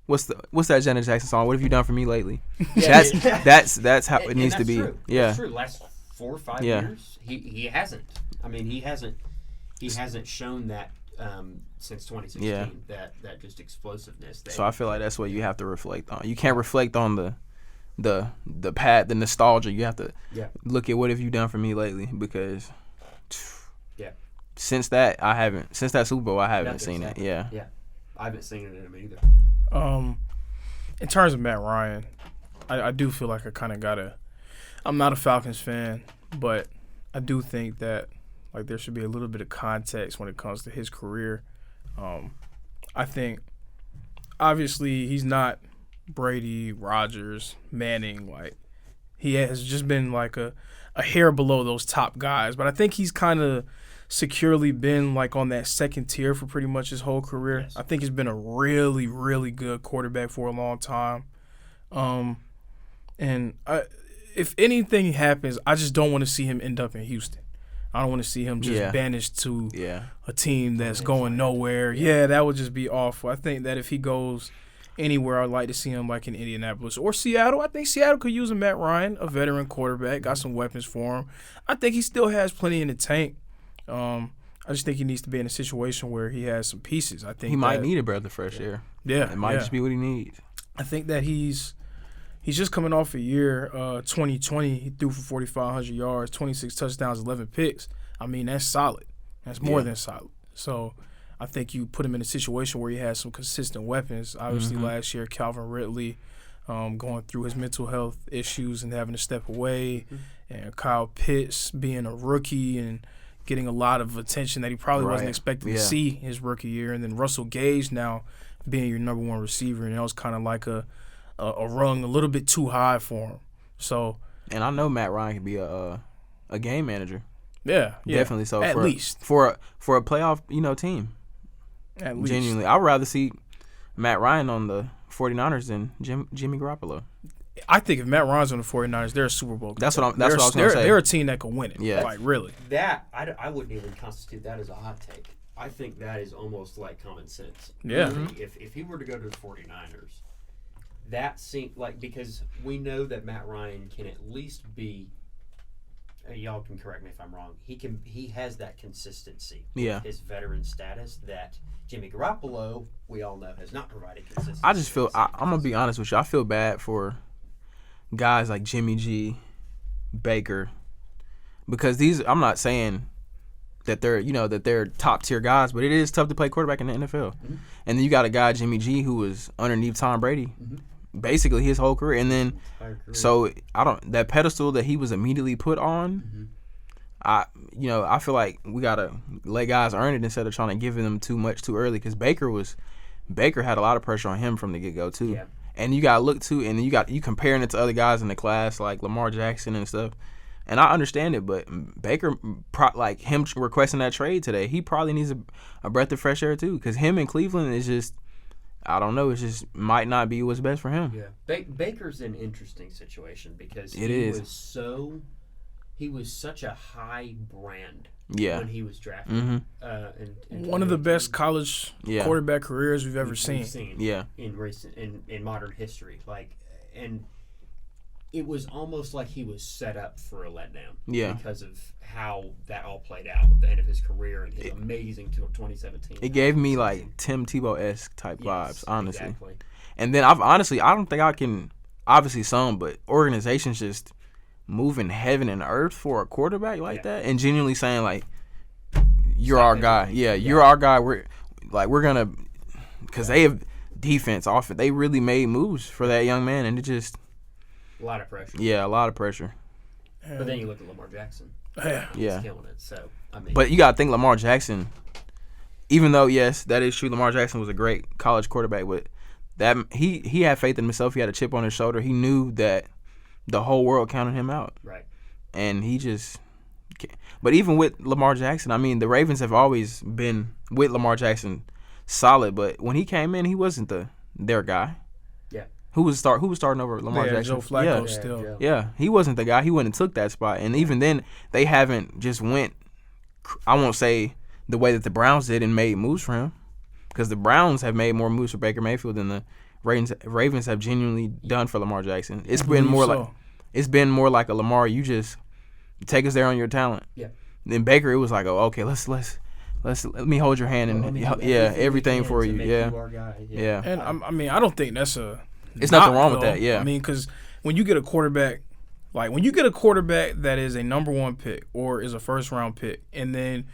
what's that Janet Jackson song? What have you done for me lately? That's how it needs to be. True. Yeah, that's true. Last 4 or 5 years, he hasn't. I mean, he hasn't shown that since 2016. Yeah. That just explosiveness. So I feel like that's what you have to reflect on. You can't reflect on the nostalgia. You have to look at what have you done for me lately, because since that Super Bowl I haven't seen it. Yeah. I haven't seen it in him either. In terms of Matt Ryan, I do feel like I kind of I'm not a Falcons fan, but I do think that like there should be a little bit of context when it comes to his career. I think obviously he's not Brady, Rodgers, Manning. Like he has just been like a hair below those top guys, but I think he's kind of securely been like on that second tier for pretty much his whole career. Yes. I think he's been a really, really good quarterback for a long time. If anything happens, I just don't want to see him end up in Houston. I don't want to see him just banished to a team that's going nowhere. Yeah, that would just be awful. I think that if he goes anywhere, I'd like to see him like in Indianapolis or Seattle. I think Seattle could use a Matt Ryan, a veteran quarterback, got some weapons for him. I think he still has plenty in the tank. I just think he needs to be in a situation where he has some pieces. I think he might need a breath of fresh air. Yeah, it might just be what he needs. I think that he's just coming off a year, 2020. He threw for 4,500 yards, 26 touchdowns, 11 picks. I mean, that's solid. That's more than solid. So I think you put him in a situation where he has some consistent weapons. Obviously, last year, Calvin Ridley going through his mental health issues and having to step away, and Kyle Pitts being a rookie and getting a lot of attention that he probably wasn't expecting to see his rookie year, and then Russell Gage now being your number one receiver, and that was kind of like a rung a little bit too high for him. So, and I know Matt Ryan can be a game manager. Yeah, definitely. So at least for a playoff team. At least. Genuinely, I'd rather see Matt Ryan on the 49ers than Jimmy Garoppolo. I think if Matt Ryan's on the 49ers, they're a Super Bowl. That's what I was going to say. They're a team that can win it. Yeah. Like, really. That, I wouldn't even constitute that as a hot take. I think that is almost like common sense. Yeah. Really, if he were to go to the 49ers, that seemed like, because we know that Matt Ryan can at least be, y'all can correct me if I'm wrong, he has that consistency with his veteran status that Jimmy Garoppolo, we all know, has not provided consistency. I just feel, I'm going to be honest with you, I feel bad for guys like Jimmy G, Baker, because these, I'm not saying that they're top tier guys, but it is tough to play quarterback in the NFL. And then you got a guy, Jimmy G, who was underneath Tom Brady basically his whole career, and then so that pedestal that he was immediately put on, I feel like we gotta let guys earn it instead of trying to give them too much too early, because Baker had a lot of pressure on him from the get-go too. Yeah. And you gotta look too, and then you comparing it to other guys in the class like Lamar Jackson and stuff. And I understand it, but Baker, like him requesting that trade today, he probably needs a breath of fresh air too, because him in Cleveland is just, I don't know, it just might not be what's best for him. Yeah, Baker's an interesting situation because he was such a high brand when he was drafted. One of the best college quarterback careers we've ever seen. In modern history, and it was almost like he was set up for a letdown because of how that all played out at the end of his career and his amazing 2017. It gave me like Tim Tebow-esque type vibes, honestly. Exactly. And then I don't think I can, obviously some, but organizations just moving heaven and earth for a quarterback like that and genuinely saying like, you're our guy. You're our guy. We're gonna, because they have defense off it. They really made moves for that young man, and it just, a lot of pressure. Yeah, a lot of pressure. But then you look at Lamar Jackson. He's killing it. So I mean, but you gotta think Lamar Jackson. Even though yes, that is true, Lamar Jackson was a great college quarterback, but that he had faith in himself. He had a chip on his shoulder. He knew that the whole world counted him out. Right. And he just. But even with Lamar Jackson, I mean, the Ravens have always been with Lamar Jackson solid. But when he came in, he wasn't their guy. Yeah. Who was starting over Lamar Jackson? Joe Flacco still. Yeah, he wasn't the guy. He wouldn't have took that spot. And even then, they haven't just went, I won't say the way that the Browns did and made moves for him, because the Browns have made more moves for Baker Mayfield than the Ravens have genuinely done for Lamar Jackson. It's been more like a Lamar, you just take us there on your talent. Yeah. Then Baker, it was like, oh, okay, let's let me hold your hand and everything for you. Yeah. You our guy. Yeah. And I mean, I don't think that's a. It's nothing wrong with that. Yeah. I mean, because when you get a quarterback, that is a number 1 pick or is a first round pick, and then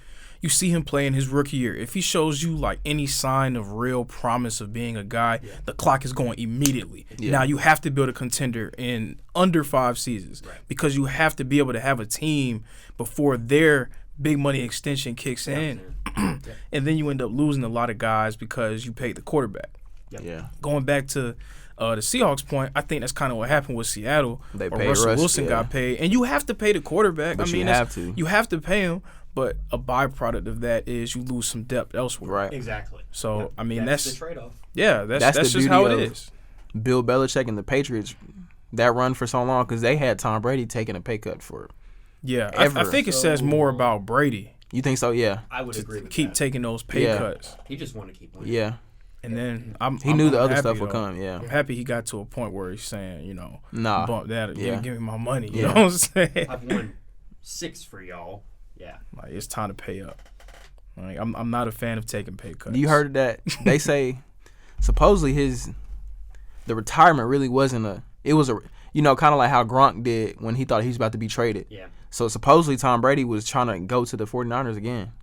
you see him play in his rookie year, if he shows you like any sign of real promise of being a guy, the clock is going immediately. Yeah. Now you have to build a contender in under 5 seasons because you have to be able to have a team before their big money extension kicks in. And then you end up losing a lot of guys because you paid the quarterback. Yeah. Going back to the Seahawks point, I think that's kind of what happened with Seattle. They paid Russell Wilson got paid, and you have to pay the quarterback. But I mean, you have to pay him. But a byproduct of that is you lose some depth elsewhere. Right. Exactly. So I mean that's the trade-off. Yeah, that's just how it is. Bill Belichick and the Patriots, that run for so long because they had Tom Brady taking a pay cut for. Yeah, I think it says more about Brady. You think so? Yeah. I would agree with keep that. taking those pay cuts. He just wanted to keep winning. Yeah. And then he knew the I'm other happy, stuff would though. come. Yeah. I'm happy he got to a point where he's saying, nah, bump that. Yeah. Give me my money. You know what I'm saying? I've won 6 for y'all. Yeah. Like it's time to pay up. Like I'm not a fan of taking pay cuts. You heard that? They say supposedly the retirement really wasn't it was kind of like how Gronk did when he thought he was about to be traded. Yeah. So supposedly Tom Brady was trying to go to the 49ers again.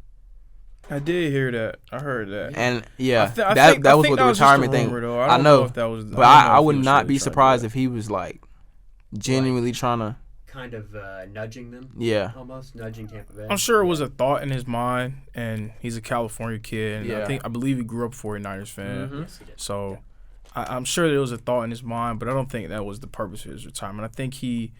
I did hear that. I heard that. And that was what the retirement thing. I know if that was, but I would not be surprised if he was like genuinely trying to kind of nudging them. Yeah. Almost nudging Tampa Bay. I'm sure it was a thought in his mind, and he's a California kid. And I believe he grew up a 49ers fan. Mm-hmm. Yes, he did. So I'm sure there was a thought in his mind, but I don't think that was the purpose of his retirement. I think he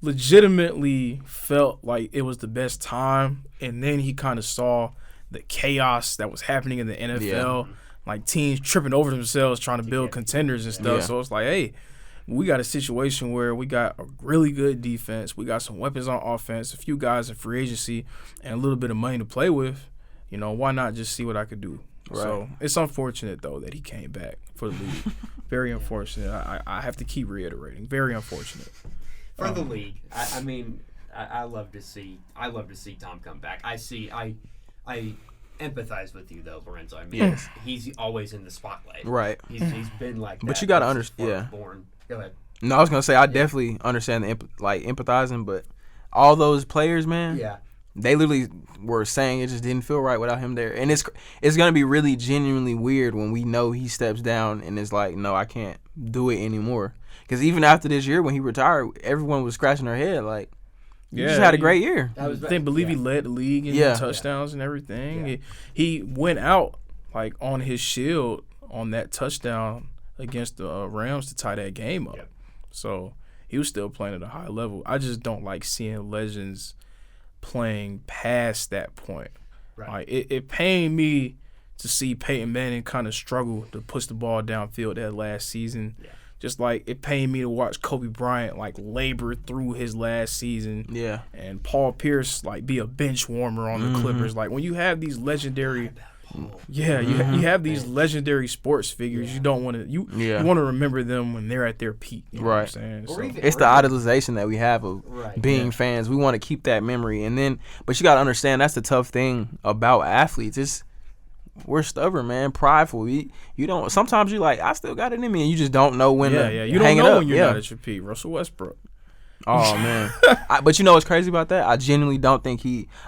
legitimately felt like it was the best time, and then he kind of saw the chaos that was happening in the NFL, like teams tripping over themselves trying to build contenders and stuff. So it's like, hey, we got a situation where we got a really good defense, we got some weapons on offense, a few guys in free agency, and a little bit of money to play with. Why not just see what I could do? Right. So it's unfortunate, though, that he came back for the league. Very unfortunate. I have to keep reiterating. Very unfortunate. For the league, I mean, I love to see Tom come back. I empathize with you though, Lorenzo. I mean, he's always in the spotlight. Right. He's been like that. But you got to understand. Yeah. Born. Go ahead. No, I was gonna say I definitely understand the empathizing, but all those players, man. Yeah. They literally were saying it just didn't feel right without him there, and it's gonna be really genuinely weird when we know he steps down and it's like, no, I can't do it anymore. Because even after this year when he retired, everyone was scratching their head like, you just had a great year. I believe he led the league in touchdowns and everything. Yeah. He went out like on his shield on that touchdown against the Rams to tie that game up. Yep. So he was still playing at a high level. I just don't like seeing legends playing past that point. Right. Like it pained me to see Peyton Manning kind of struggle to push the ball downfield that last season. Yeah. Just like it pained me to watch Kobe Bryant like labor through his last season. Yeah. And Paul Pierce like be a bench warmer on the Clippers. Like when you have these legendary you have these legendary sports figures. You don't want to you want to remember them when they're at their peak. You know what I'm saying? So. It's the idolization that we have of being fans. We want to keep that memory, but you got to understand that's the tough thing about athletes. We're stubborn, man, prideful. You don't. Sometimes you like, I still got it in me, and you just don't know when to you hang don't it know up. When you're not at your peak. Russell Westbrook. Oh man, but you know what's crazy about that? I genuinely don't think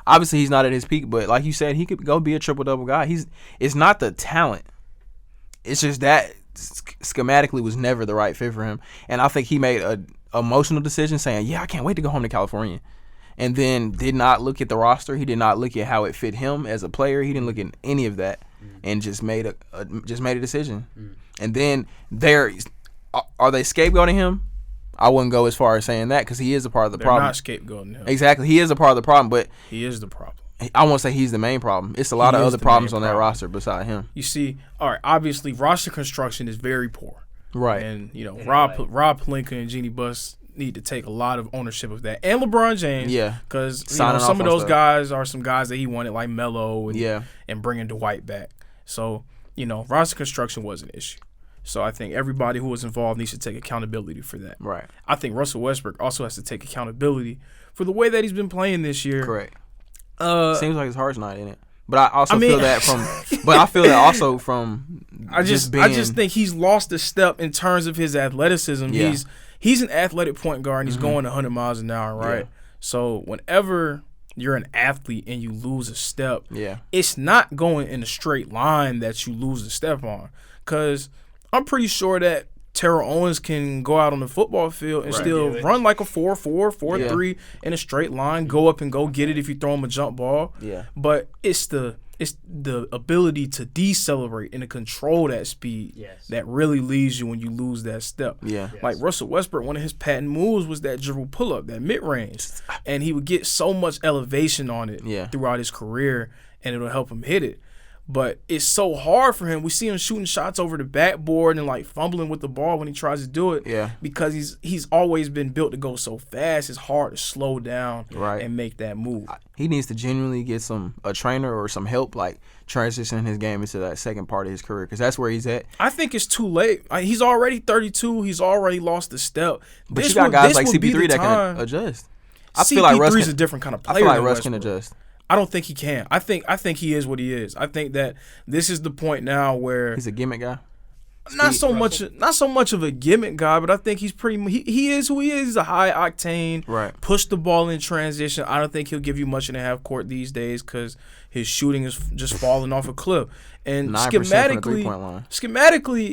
obviously he's not at his peak, but like you said, he could go be a triple double guy. It's not the talent. It's just that schematically was never the right fit for him, and I think he made a emotional decision saying, "Yeah, I can't wait to go home to California," and then did not look at the roster. He did not look at how it fit him as a player. He didn't look at any of that, and just made a decision. And then are they scapegoating him? I wouldn't go as far as saying that because he is a part of the problem. They're not scapegoating him. Exactly. He is a part of the problem, but he is the problem. I won't say he's the main problem. It's a lot of other problems on that roster beside him. You see, all right, obviously roster construction is very poor. Right. And, Rob Pelinka and Jeannie Buss need to take a lot of ownership of that. And LeBron James. Yeah. Because some of those guys are some guys that he wanted, like Melo and bringing Dwight back. So, roster construction was an issue. So I think everybody who was involved needs to take accountability for that. Right. I think Russell Westbrook also has to take accountability for the way that he's been playing this year. Correct. Seems like his heart's not in it. But I also feel that from. But I feel that also from. I just think he's lost a step in terms of his athleticism. Yeah. He's an athletic point guard and he's going 100 miles an hour, right? Yeah. So whenever you're an athlete and you lose a step, Yeah. it's not going in a straight line that you lose a step on. Because I'm pretty sure that Terrell Owens can go out on the football field and still run like a 4-4, 4-3 in a straight line, go up and go get it if you throw him a jump ball. Yeah. But it's the ability to decelerate and to control that speed that really leaves you when you lose that step. Yeah. Like Russell Westbrook, one of his patent moves was that dribble pull-up, that mid-range. And he would get so much elevation on it throughout his career, and it'll help him hit it. But it's so hard for him. We see him shooting shots over the backboard and like fumbling with the ball when he tries to do it. Yeah. Because he's always been built to go so fast. It's hard to slow down and make that move. He needs to genuinely get a trainer or some help, like transitioning his game into that second part of his career, because that's where he's at. I think it's too late. He's already 32. He's already lost the step. But you got guys like CP3 that can adjust. I feel like Russ is a different kind of player. I feel like Russ can adjust. I don't think he can. I think he is what he is. I think that this is the point now where he's a gimmick guy. Not so much of a gimmick guy, but I think he's he is who he is. He's a high octane, push the ball in transition. I don't think he'll give you much in the half court these days because his shooting is just falling off a cliff. And schematically,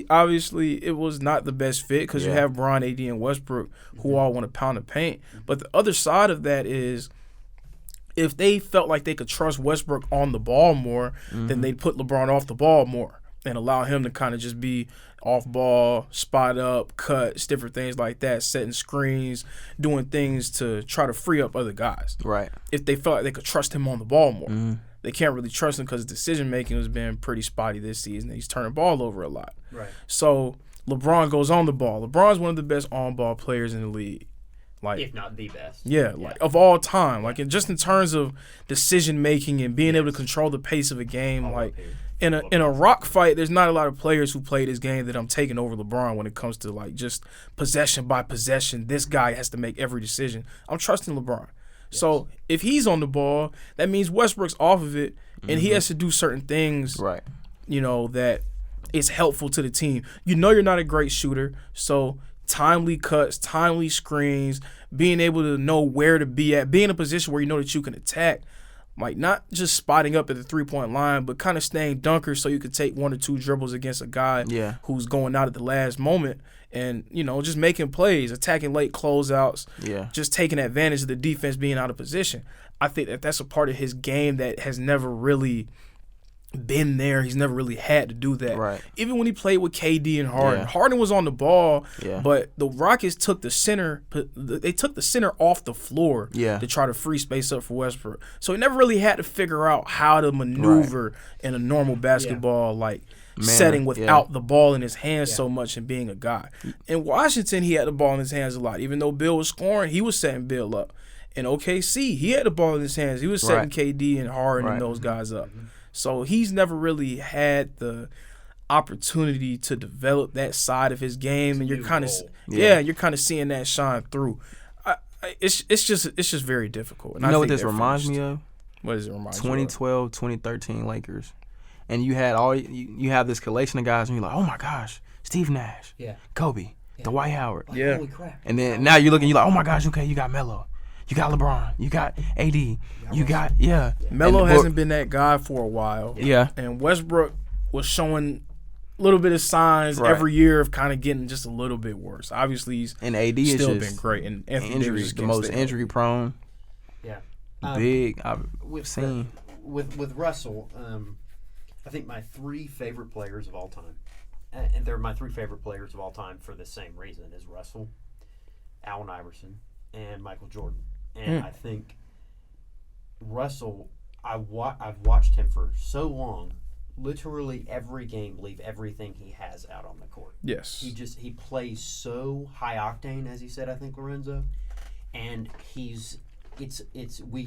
obviously, it was not the best fit because you have Bron, AD, and Westbrook who all want to pound the paint. But the other side of that is, if they felt like they could trust Westbrook on the ball more, then they'd put LeBron off the ball more and allow him to kind of just be off ball, spot up, cuts, different things like that, setting screens, doing things to try to free up other guys. Right. If they felt like they could trust him on the ball more. They can't really trust him because his decision-making has been pretty spotty this season. He's turning the ball over a lot. Right. So LeBron goes on the ball. LeBron's one of the best on-ball players in the league. Like, if not the best. Yeah, like of all time. Like just in terms of decision making and being able to control the pace of a game. Like in a rock fight, there's not a lot of players who play this game that I'm taking over LeBron when it comes to like just possession by possession. This guy has to make every decision. I'm trusting LeBron. Yes. So if he's on the ball, that means Westbrook's off of it, and he has to do certain things. Right. You know, that is helpful to the team. You know, you're not a great shooter, so timely cuts, timely screens, being able to know where to be at, being in a position where you know that you can attack, like not just spotting up at the three-point line, but kind of staying dunker so you could take one or two dribbles against a guy who's going out at the last moment and, you know, just making plays, attacking late closeouts, just taking advantage of the defense being out of position. I think that that's a part of his game that has never really been there. He's never really had to do that. Right. Even when he played with KD and Harden. Harden was on the ball, but the Rockets took the center. They took the center off the floor to try to free space up for Westbrook. So he never really had to figure out how to maneuver in a normal basketball setting without the ball in his hands so much and being a guy. In Washington, he had the ball in his hands a lot. Even though Bill was scoring, he was setting Bill up. In OKC, he had the ball in his hands. He was setting KD and Harden and those guys up. So he's never really had the opportunity to develop that side of his game, and you're kind of you're kind of seeing that shine through. It's just very difficult. And you know what this reminds me of? What does it remind 2012, 2013 Lakers, and you had you have this collation of guys, and you're like, oh my gosh, Steve Nash, Kobe, Dwight Howard, holy crap. And then now you're looking, you're like, oh my gosh, okay, you got Melo. You got LeBron. You got AD. You got Melo hasn't been that guy for a while. Yeah. And Westbrook was showing a little bit of signs every year of kind of getting just a little bit worse. Obviously, he's AD still has been great. And injuries, the most injury prone. Yeah. Big I've seen. With Russell, I think my three favorite players of all time, and they're my three favorite players of all time for the same reason, is Russell, Allen Iverson, and Michael Jordan. And I think Russell, I've watched him for so long, literally every game leave everything he has out on the court. Yes. He plays so high octane, as he said, I think, Lorenzo. And we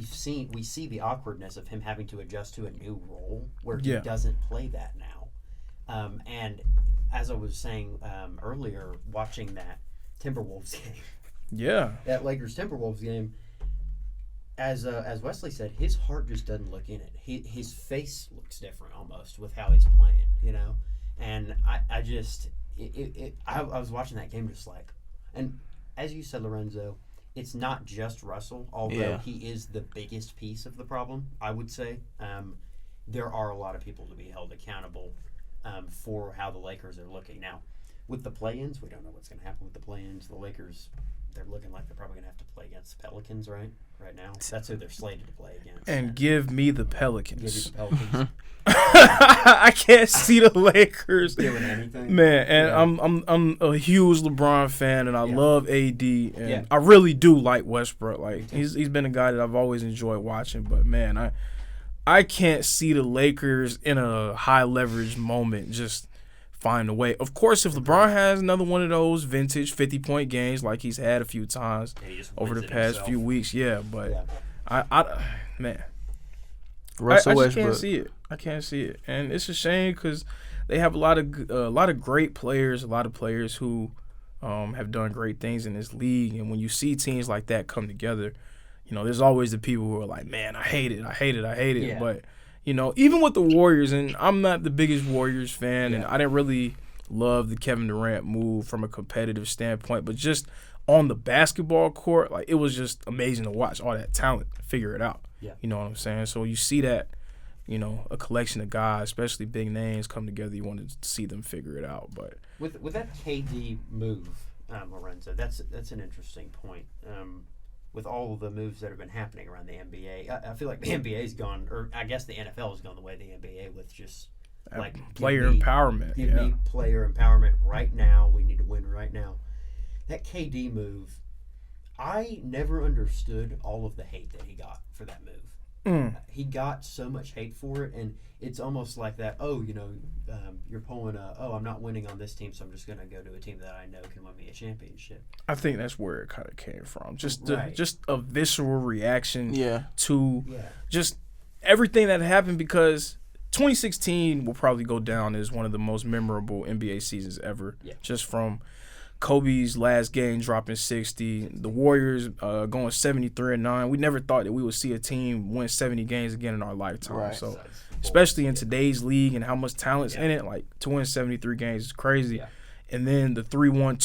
see the awkwardness of him having to adjust to a new role where he doesn't play that now. And as I was saying earlier, watching that Timberwolves game. Yeah. That Lakers-Timberwolves game, as Wesley said, his heart just doesn't look in it. His face looks different almost with how he's playing, And I was watching that game just like, and as you said, Lorenzo, it's not just Russell, although he is the biggest piece of the problem, I would say. There are a lot of people to be held accountable for how the Lakers are looking. Now, with the play-ins, we don't know what's going to happen with the play-ins. The Lakers, they're looking like they're probably going to have to play against the Pelicans, right now. That's who they're slated to play against. And give me the Pelicans. Give you the Pelicans. I can't see the Lakers doing anything, man. And I'm a huge LeBron fan, and I love AD, and I really do like Westbrook. Like he's been a guy that I've always enjoyed watching. But man, I can't see the Lakers in a high leverage moment just find a way. Of course, if LeBron has another one of those vintage 50-point games like he's had a few times over the past few weeks, but man. Russell I Westbrook. just can't see it, and it's a shame because they have a lot of great players, a lot of players who have done great things in this league. And when you see teams like that come together, there's always the people who are like, man, I hate it. Yeah. But even with the Warriors, and I'm not the biggest Warriors fan, and I didn't really love the Kevin Durant move from a competitive standpoint, but just on the basketball court, like it was just amazing to watch all that talent figure it out. Yeah. You know what I'm saying? So you see that, a collection of guys, especially big names, come together. You want to see them figure it out. But with that KD move, Lorenzo, that's an interesting point. With all of the moves that have been happening around the NBA, I feel like the NBA's gone, or I guess the NFL has gone the way of the NBA with just like player empowerment. Give me player empowerment right now. We need to win right now. That KD move, I never understood all of the hate that he got for that move. He got so much hate for it, and it's almost like that, you're pulling I'm not winning on this team, so I'm just going to go to a team that I know can win me a championship. I think that's where it kind of came from. Just a visceral reaction to just everything that happened, because 2016 will probably go down as one of the most memorable NBA seasons ever, just from Kobe's last game dropping 60, the Warriors going 73-9. We never thought that we would see a team win 70 games again in our lifetime. Right. So, especially in today's league and how much talent's in it, like to win 73 games is crazy. Yeah. And then the 3-1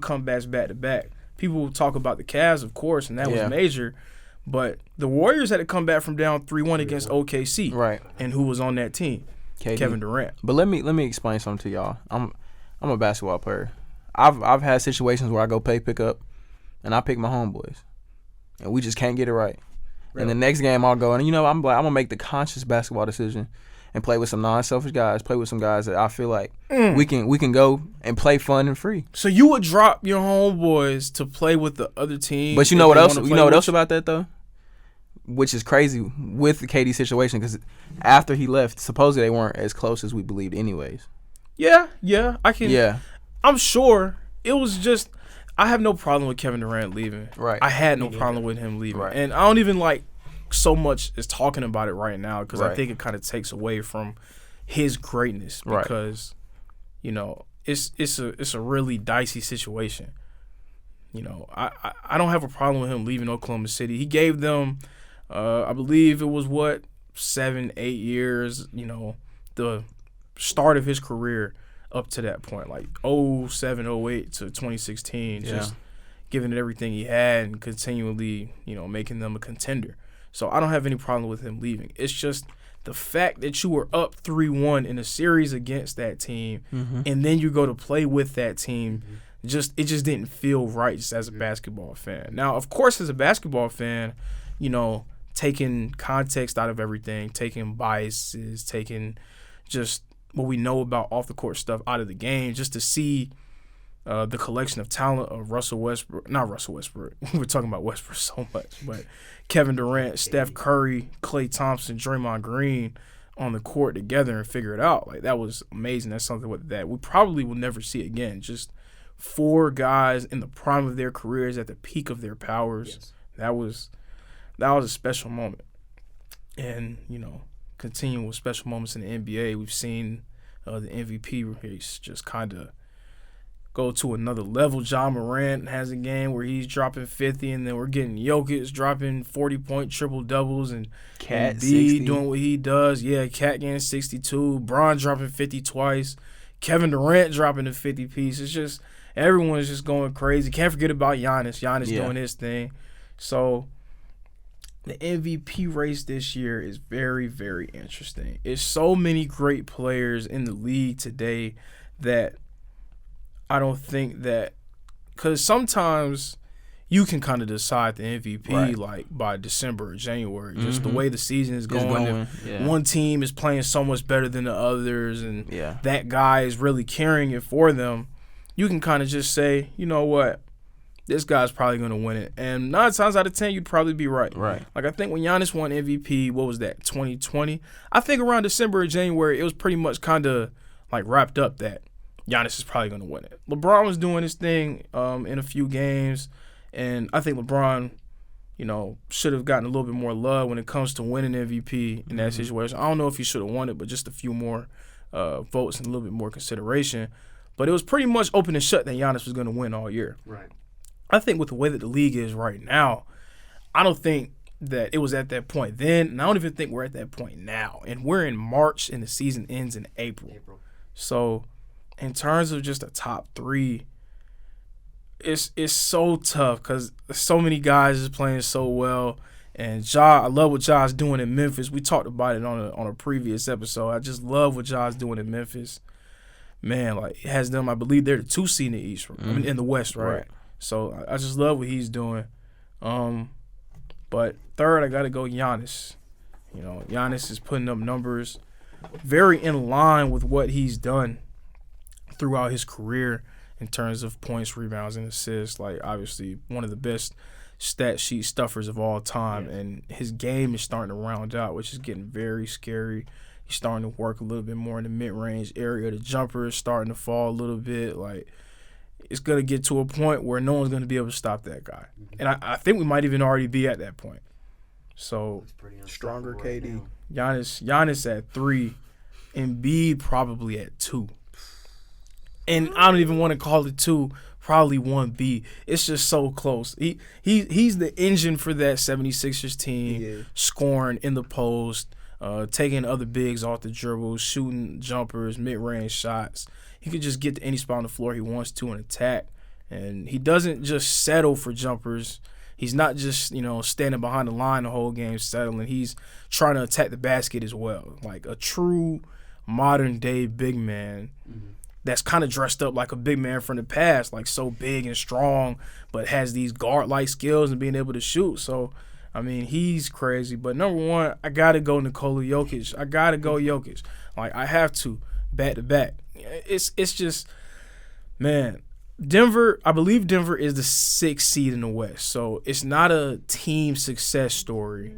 comebacks back to back. People talk about the Cavs, of course, and that was major. But the Warriors had to come back from down 3-1 against OKC, right? And who was on that team? KD. Kevin Durant. But let me explain something to y'all. I'm a basketball player. I've had situations where I go pick up, and I pick my homeboys, and we just can't get it right. Really? And the next game I'll go, and I'm gonna make the conscious basketball decision and play with some non-selfish guys, play with some guys that I feel like we can go and play fun and free. So you would drop your homeboys to play with the other team. But you know what else? You know what else about that though? Which is crazy with the KD situation, because after he left, supposedly they weren't as close as we believed, anyways. Yeah, I can. Yeah. I'm sure it was just, I have no problem with Kevin Durant leaving. Right. I had no problem with him leaving. Right. And I don't even like so much as talking about it right now, because I think it kind of takes away from his greatness, because, it's a really dicey situation. I don't have a problem with him leaving Oklahoma City. He gave them, I believe it was 7-8 years, the start of his career up to that point, like 07, 08 to 2016, just giving it everything he had and continually, making them a contender. So I don't have any problem with him leaving. It's just the fact that you were up 3-1 in a series against that team, and then you go to play with that team, it just didn't feel right just as a basketball fan. Now, of course, as a basketball fan, taking context out of everything, taking biases, taking just what we know about off-the-court stuff out of the game, just to see the collection of talent of not Russell Westbrook. We're talking about Westbrook so much, but Kevin Durant, Steph Curry, Klay Thompson, Draymond Green on the court together and figure it out. Like, that was amazing. That's something that we probably will never see again. Just 4 guys in the prime of their careers, at the peak of their powers. Yes. That was a special moment. And, continuing with special moments in the NBA, we've seen the MVP race just kind of go to another level. Ja Morant has a game where he's dropping 50, and then we're getting Jokic dropping 40-point triple-doubles, and Cat B 60. doing what he does. Yeah, Cat getting 62. Bron dropping 50 twice. Kevin Durant dropping a 50-piece. It's just everyone's just going crazy. Can't forget about Giannis. Giannis doing his thing. So the MVP race this year is very, very interesting. It's so many great players in the league today that I don't think that – because sometimes you can kind of decide the MVP like by December or January, just the way the season is going. One team is playing so much better than the others, and that guy is really carrying it for them. You can kind of just say, you know what, this guy's probably going to win it. And 9 times out of 10, you'd probably be right. Like, I think when Giannis won MVP, what was that, 2020? I think around December or January, it was pretty much kind of like wrapped up that Giannis is probably going to win it. LeBron was doing his thing in a few games, and I think LeBron, you know, should have gotten a little bit more love when it comes to winning MVP in that situation. I don't know if he should have won it, but just a few more votes and a little bit more consideration. But it was pretty much open and shut that Giannis was going to win all year. I think with the way that the league is right now, I don't think that it was at that point then, and I don't even think we're at that point now. And we're in March, and the season ends in April. So in terms of just a top 3, it's so tough because so many guys is playing so well. And Ja, I love what Ja's doing in Memphis. We talked about it on a previous episode. I just love what Ja's doing in Memphis. Man, like, it has them, I believe they're the 2 seed in the East, I mean, in the West, right? So I just love what he's doing. But third, I got to go Giannis. You know, Giannis is putting up numbers very in line with what he's done throughout his career in terms of points, rebounds, and assists. Like, obviously, one of the best stat sheet stuffers of all time. And his game is starting to round out, which is getting very scary. He's starting to work a little bit more in the mid-range area. The jumper is starting to fall a little bit. Like, it's going to get to a point where no one's going to be able to stop that guy. And I think we might even already be at that point. So, stronger KD. Giannis at 3, Embiid probably at 2. And I don't even want to call it 2, probably 1B. It's just so close. He's the engine for that 76ers team, scoring in the post, taking other bigs off the dribble, shooting jumpers, mid-range shots. He could just get to any spot on the floor he wants to and attack. And he doesn't just settle for jumpers. He's not just, you know, standing behind the line the whole game settling. He's trying to attack the basket as well. Like a true modern-day big man that's kind of dressed up like a big man from the past, like so big and strong, but has these guard-like skills and being able to shoot. So, I mean, he's crazy. But number 1, I got to go Nikola Jokic. I got to go Jokic. Like, I have to, back-to-back. It's just, man, Denver, I believe Denver is the 6th seed in the West. So, it's not a team success story.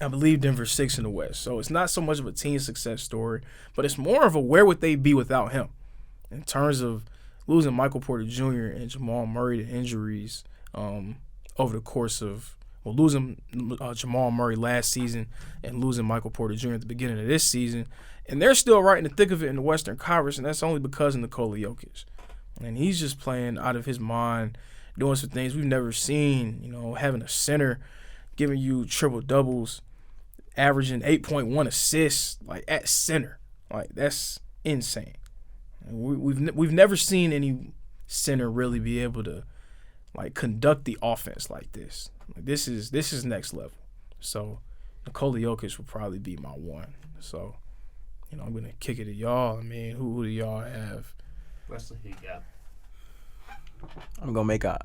I believe Denver's 6th in the West. So, it's not so much of a team success story, but it's more of a where would they be without him in terms of losing Michael Porter Jr. and Jamal Murray to injuries over the course of losing Jamal Murray last season and losing Michael Porter Jr. at the beginning of this season. And they're still right in the thick of it in the Western Conference, and that's only because of Nikola Jokic. And he's just playing out of his mind, doing some things we've never seen, you know, having a center, giving you triple-doubles, averaging 8.1 assists, like, at center. Like, that's insane. And we've never seen any center really be able to, like, conduct the offense like this. Like, this is next level. So Nikola Jokic will probably be my 1. So, you know, I'm gonna kick it to y'all. I mean, who do y'all have? Wesley, who you got? I'm gonna make a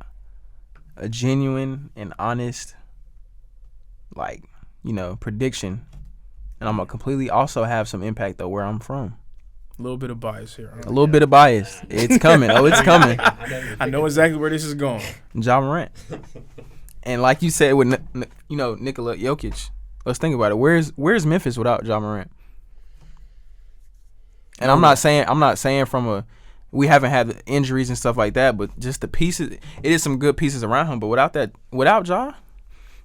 genuine and honest, like, you know, prediction, and I'm gonna completely also have some impact though where I'm from. A little bit of bias here. A little bit of bias. It's coming. Oh, it's coming. I know exactly where this is going. Ja Morant. And like you said with Nikola Jokic, let's think about it. Where's Memphis without Ja Morant? And I'm not saying from we haven't had injuries and stuff like that, but just the pieces. It is some good pieces around him, but without Ja,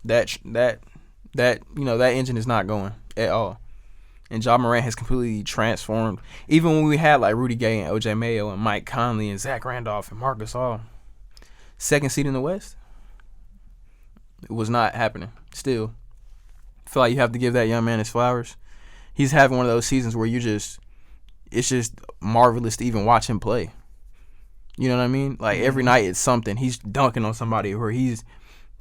that engine is not going at all. And Ja Morant has completely transformed. Even when we had like Rudy Gay and OJ Mayo and Mike Conley and Zach Randolph and Marc Gasol, second seed in the West, it was not happening. Still, I feel like you have to give that young man his flowers. He's having one of those seasons where it's just marvelous to even watch him play. You know what I mean? Like every night it's something. He's dunking on somebody, or he's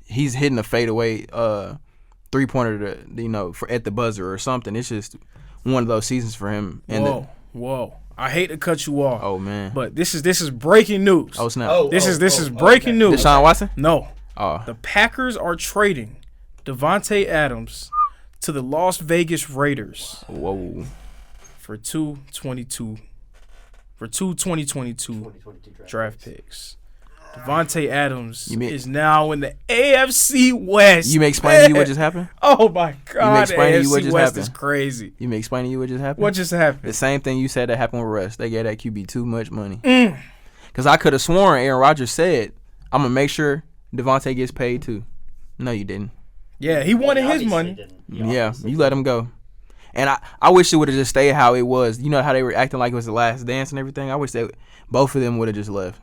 hitting a fadeaway 3-pointer to, at the buzzer or something. It's just one of those seasons for him. And Whoa. I hate to cut you off. Oh man. But this is breaking news. Oh snap. This is breaking news. Deshaun Watson? No. Oh. The Packers are trading Davante Adams to the Las Vegas Raiders. Whoa. For two 2022 draft picks. Davante Adams is now in the AFC West. You may explain to you what just happened? Oh my God, the AFC West happened? is crazy. You may explain to you what just happened? What just happened? The same thing you said that happened with Russ. They gave that QB too much money. Because I could have sworn Aaron Rodgers said, I'm going to make sure Davante gets paid too. No, you didn't. Yeah, he wanted his money. Yeah, you let him go. And I wish it would have just stayed how it was. You know how they were acting like it was the last dance and everything? I wish both of them would have just left.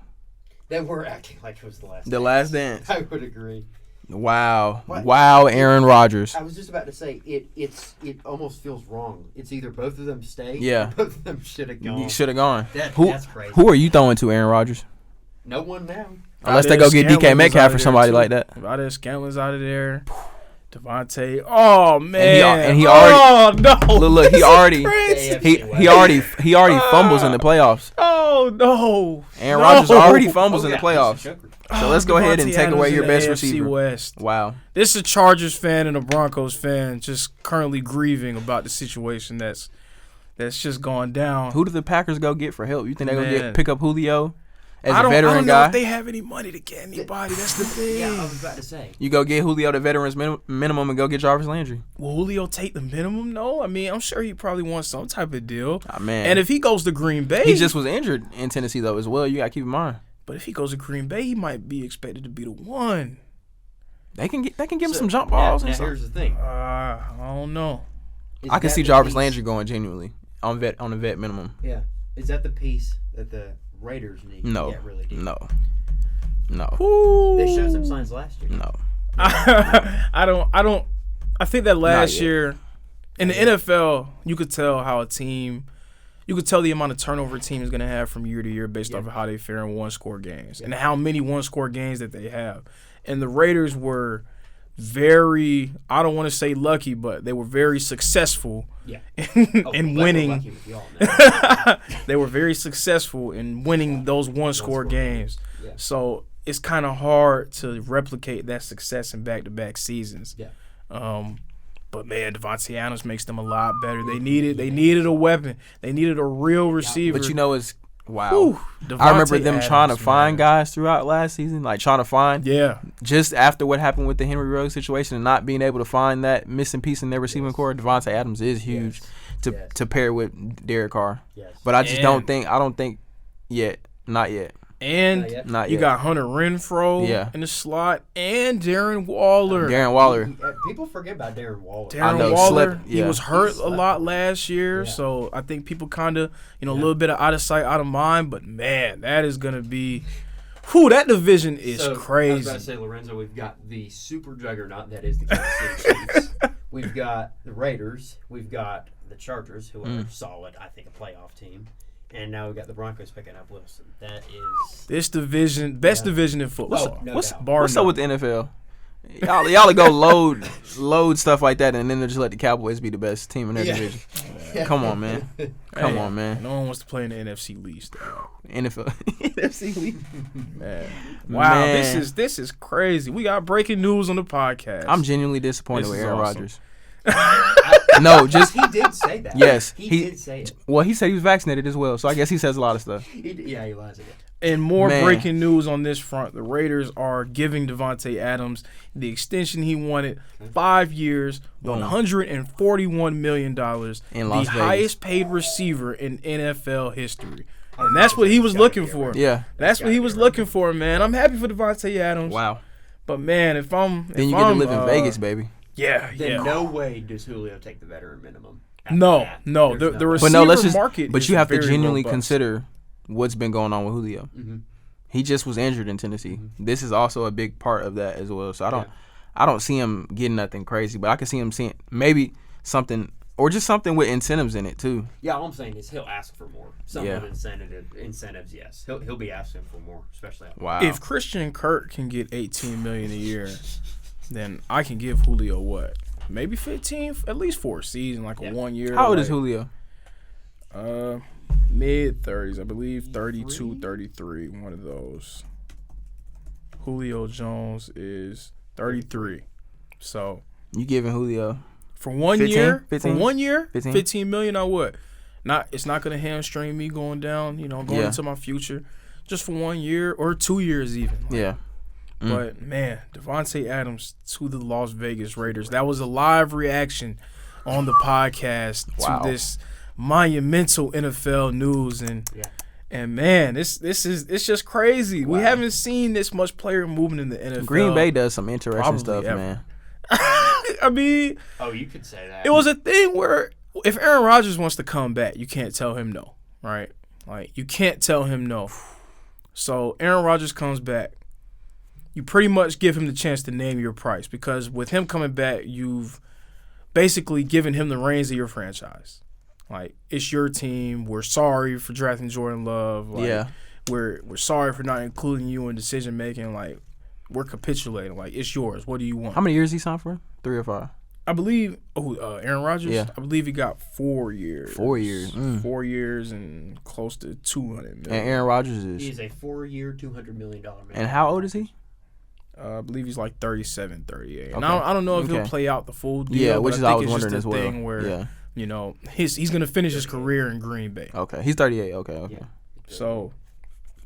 They were acting like it was the last dance. The last dance. I would agree. Wow. Wow, Aaron Rodgers. I was just about to say, it almost feels wrong. It's either both of them stay, yeah, or both of them should have gone. You should have gone. That's crazy. Who are you throwing to, Aaron Rodgers? No one now. Unless they go get DK Metcalf or somebody like that. Valdez Scantlin's out of there. Davante. Oh man. And he already. Oh no. Look, he already fumbles in the playoffs. Oh no. Aaron Rodgers already fumbles in the playoffs. So let's go ahead and take away your best receiver. West. Wow. This is a Chargers fan and a Broncos fan just currently grieving about the situation that's just gone down. Who do the Packers go get for help? You think they're going to pick up Julio as a veteran guy? I don't know guy? if they have any money to get anybody. That's the thing. Yeah, I was about to say. You go get Julio the veteran's minimum and go get Jarvis Landry. Will Julio take the minimum? No. I mean, I'm sure he probably wants some type of deal. Oh, man. And if he goes to Green Bay. He just was injured in Tennessee, though, as well. You got to keep in mind. But if he goes to Green Bay, he might be expected to be the one. They can give him some jump balls. Now here's the thing. I don't know. I can see Jarvis Landry going genuinely on a vet minimum. Yeah. Is that the piece that the Raiders need to get really deep? No. They showed some signs last year. No. I don't. I think that last year in the NFL, you could tell how a team. You could tell the amount of turnover a team is going to have from year to year based off of how they fare in one-score games and how many one-score games that they have. And the Raiders were very, I don't want to say lucky, but they were very successful in winning. They were very successful in winning those one-score games. Yeah. So it's kind of hard to replicate that success in back-to-back seasons. Yeah. But man, Davante Adams makes them a lot better. They needed a weapon. They needed a real receiver. But it's wow. Whew, I remember them trying to find guys throughout last season, like trying to find. Yeah. Just after what happened with the Henry Ruggs situation and not being able to find that missing piece in their receiving core, Davante Adams is huge to pair with Derek Carr. Yes. But I just don't think yet. Not yet. And you got Hunter Renfrow in the slot and Darren Waller. People forget about Darren Waller. Darren Waller, he was hurt a lot last year, so I think people kind of, a little bit of out of sight, out of mind. But, man, that is going to be – that division is crazy. I was about to say, Lorenzo, we've got the super juggernaut that is the Kansas City Chiefs. We've got the Raiders. We've got the Chargers, who are solid, I think, a playoff team. And now we got the Broncos picking up Wilson. That is this division, best division in football. What's up with the NFL? Y'all go load stuff like that, and then just let the Cowboys be the best team in their division. Come on, man. Come on, man. No one wants to play in the NFC least. NFL NFC least. Man. Wow, man. This is crazy. We got breaking news on the podcast. I'm genuinely disappointed with Aaron Rodgers. He did say that. Yes, he did say it. Well, he said he was vaccinated as well, so I guess he says a lot of stuff. He lies again. And more breaking news on this front. The Raiders are giving Davante Adams the extension he wanted, 5 years, $141 million, the highest paid receiver in NFL history. And that's what he was looking for. Yeah. That's what he was looking for, man. I'm happy for Davante Adams. Wow. But, man, then you get to live in Vegas, baby. Yeah, Then no way does Julio take the veteran minimum. No. The But receiver no, let's just. market. But is you have to very genuinely robust. consider what's been going on with Julio. Mm-hmm. He just was injured in Tennessee. This is also a big part of that as well. So Yeah. I don't see him getting nothing crazy, but I can see him seeing maybe something or just something with incentives in it too. Yeah, all I'm saying is he'll ask for more. Some Yeah. of incentives, yes. He'll be asking for more, especially out Wow. If Christian Kirk can get $18 million a year, then I can give Julio what? Maybe 15, at least for a season, like a 1 year. How old is like, Julio? Mid-30s, I believe 32, 33, one of those. Julio Jones is 33. So You giving Julio? for 1 15? year, 15? for 1 year, 15? 15 million, I would. It's not gonna hamstring me going down, going Yeah. into my future. Just for 1 year or 2 years even. Like, Yeah. But man, Devontae Adams to the Las Vegas Raiders. That was a live reaction on the podcast Wow. to this monumental NFL news, and man, it's just crazy. We haven't seen this much player movement in the NFL. Green Bay does some interesting Probably stuff, ever. man. I mean, Oh, you could say that. it was a thing where if Aaron Rodgers wants to come back, you can't tell him no, right? Like you can't tell him no. So Aaron Rodgers comes back. You pretty much give him the chance to name your price because with him coming back, you've basically given him the reins of your franchise. Like it's your team. We're sorry for drafting Jordan Love. Like, Yeah. We're sorry for not including you in decision making. Like we're capitulating. Like it's yours. What do you want? How many years he signed for? 3 or 5? I believe. Aaron Rodgers. Yeah. I believe he got 4 years. 4 years. 4 years and close to $200 million. And Aaron Rodgers He is. is a 4-year, $200 million man. And how old is he? I believe he's like 37, 38. And Okay. I don't know if he'll Okay. play out the full deal. Yeah, but which is I I think was it's wondering just as a well. thing where Yeah. he's gonna finish his career in Green Bay. Okay. He's 38. Okay. Yeah. So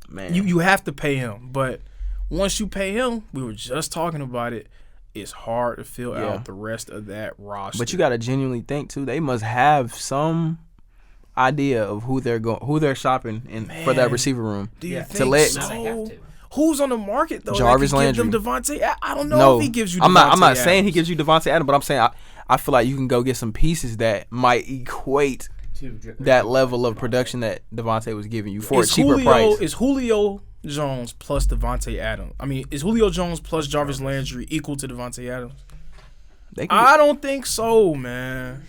Man. you have to pay him, but once you pay him, we were just talking about it. It's hard to fill Yeah. out the rest of that roster. But you got to genuinely think too. They must have some idea of who they're shopping for that Man. receiver room. do you Yeah. think To let- so? Now they have to. Who's on the market though? Jarvis that could give Landry. them Devontae. I don't know No, if he gives you. I'm not Devontae saying he Adams. gives you Devontae Adams, but I'm saying I feel like you can go get some pieces that might equate that level of production that Devontae was giving you for a cheaper price. Is Julio Jones plus Devontae Adams? I mean, is Julio Jones plus Jarvis Landry equal to Devontae Adams? They can I don't think so, man.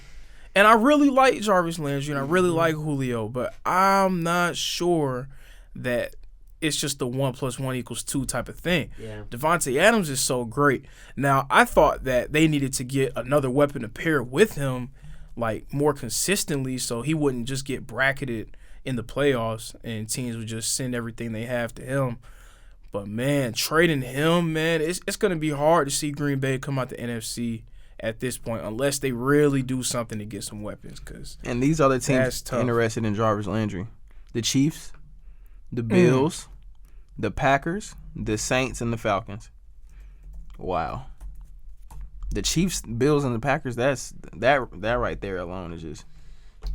And I really like Jarvis Landry and I really like Julio, but I'm not sure that it's just the 1 + 1 = 2 type of thing. Yeah. Devontae Adams is so great. Now, I thought that they needed to get another weapon to pair with him, like more consistently, so he wouldn't just get bracketed in the playoffs and teams would just send everything they have to him. But man, trading him, man, it's gonna be hard to see Green Bay come out the NFC at this point unless they really do something to get some weapons. Cause And these other That's teams tough. interested in Jarvis Landry: the Chiefs, the Bills, the Packers, the Saints, and the Falcons. Wow. The Chiefs, Bills, and the Packers. That right there alone is just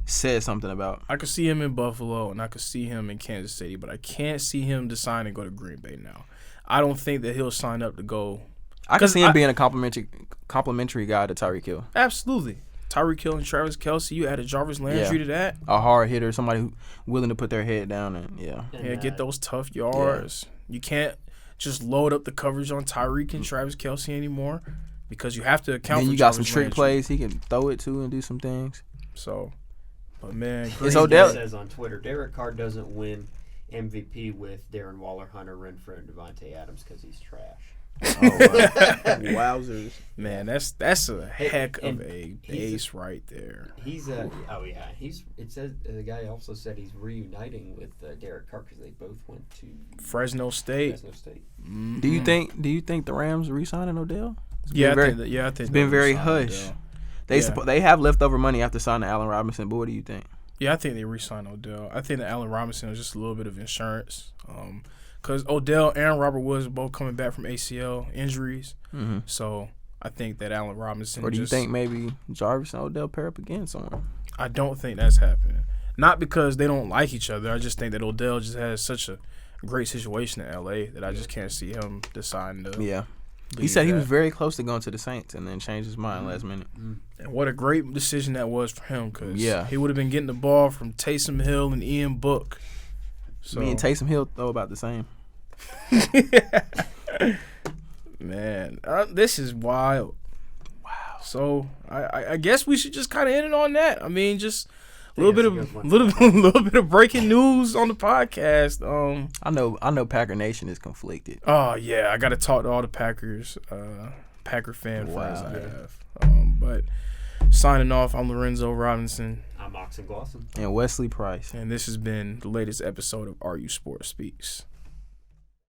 says something about. I could see him in Buffalo and I could see him in Kansas City, but I can't see him deciding to go to Green Bay now. I don't think that he'll sign up to go. I can 'Cause see him I- being a complimentary guy to Tyreek Hill, Absolutely. Tyreek Hill and Travis Kelce, you added Jarvis Landry to that. a hard hitter, somebody who willing to put their head down and Yeah, get those tough yards. You can't just load up the coverage on Tyreek and Travis Kelce anymore because you have to account Then for you got some Jarvis trick Landry. plays he can throw it to and do some things. So, but man, It's Green Odell- Bay- says on Twitter, Derek Carr doesn't win MVP with Darren Waller, Hunter Renfrow, and Devontae Adams because he's trash. Wowzers. man, that's a heck of and a he's- base right there. He's it says the guy also said he's reuniting with Derek Carr because they both went to Fresno State. Fresno State. Do you think the Rams re-signing Odell? Yeah, been I think it's been very hush. They Yeah. they have leftover money after signing Allen Robinson. But what do you think? Yeah, I think they re-signed Odell. I think that Allen Robinson was just a little bit of insurance. Because Odell and Robert Woods are both coming back from ACL injuries. Mm-hmm. So I think that Allen Robinson Or do you think maybe Jarvis and Odell pair up again somewhere? I don't think that's happening. Not because they don't like each other. I just think that Odell just has such a great situation in LA that I just can't see him deciding to. Yeah. He said he was very close to going to the Saints and then changed his mind last minute. And what a great decision that was for him, because Yeah. he would have been getting the ball from Taysom Hill and Ian Book. So, Me and Taysom Hill throw about the same. man, this is wild. Wow. So I guess we should just kind of end it on that. I mean, just a little think bit that's a of good one. little bit of breaking news on the podcast. I know Packer Nation is conflicted. Oh yeah, I got to talk to all the Packers, Packer fan friends I Yeah. have. But signing off, I'm Lorenzo Robinson, I'm Moxon Glosson. And Wesley Price. and this has been the latest episode of Are You Sports Speaks.